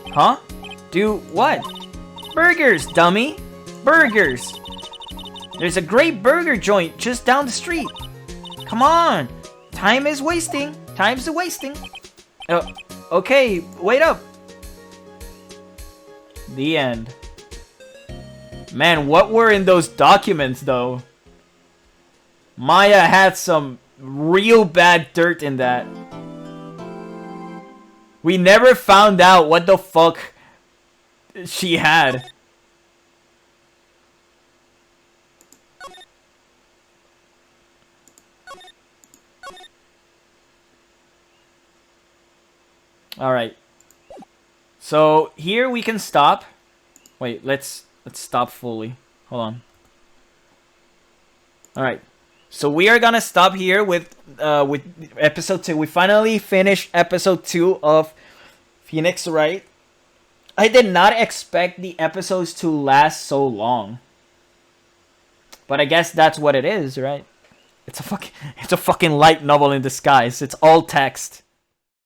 Huh? Do what? Burgers, dummy! Burgers! There's a great burger joint just down the street. Come on! Time is wasting. Time's wasting. Okay, wait up. The end. Man, what were in those documents, though? Maya had some real bad dirt in that. We never found out what the fuck she had. Alright. So, here we can stop. Wait, let's stop fully. Hold on. Alright. So we are gonna stop here with episode 2. We finally finished episode 2 of Phoenix Wright. I did not expect the episodes to last so long. But I guess that's what it is, right? It's a fucking light novel in disguise. It's all text.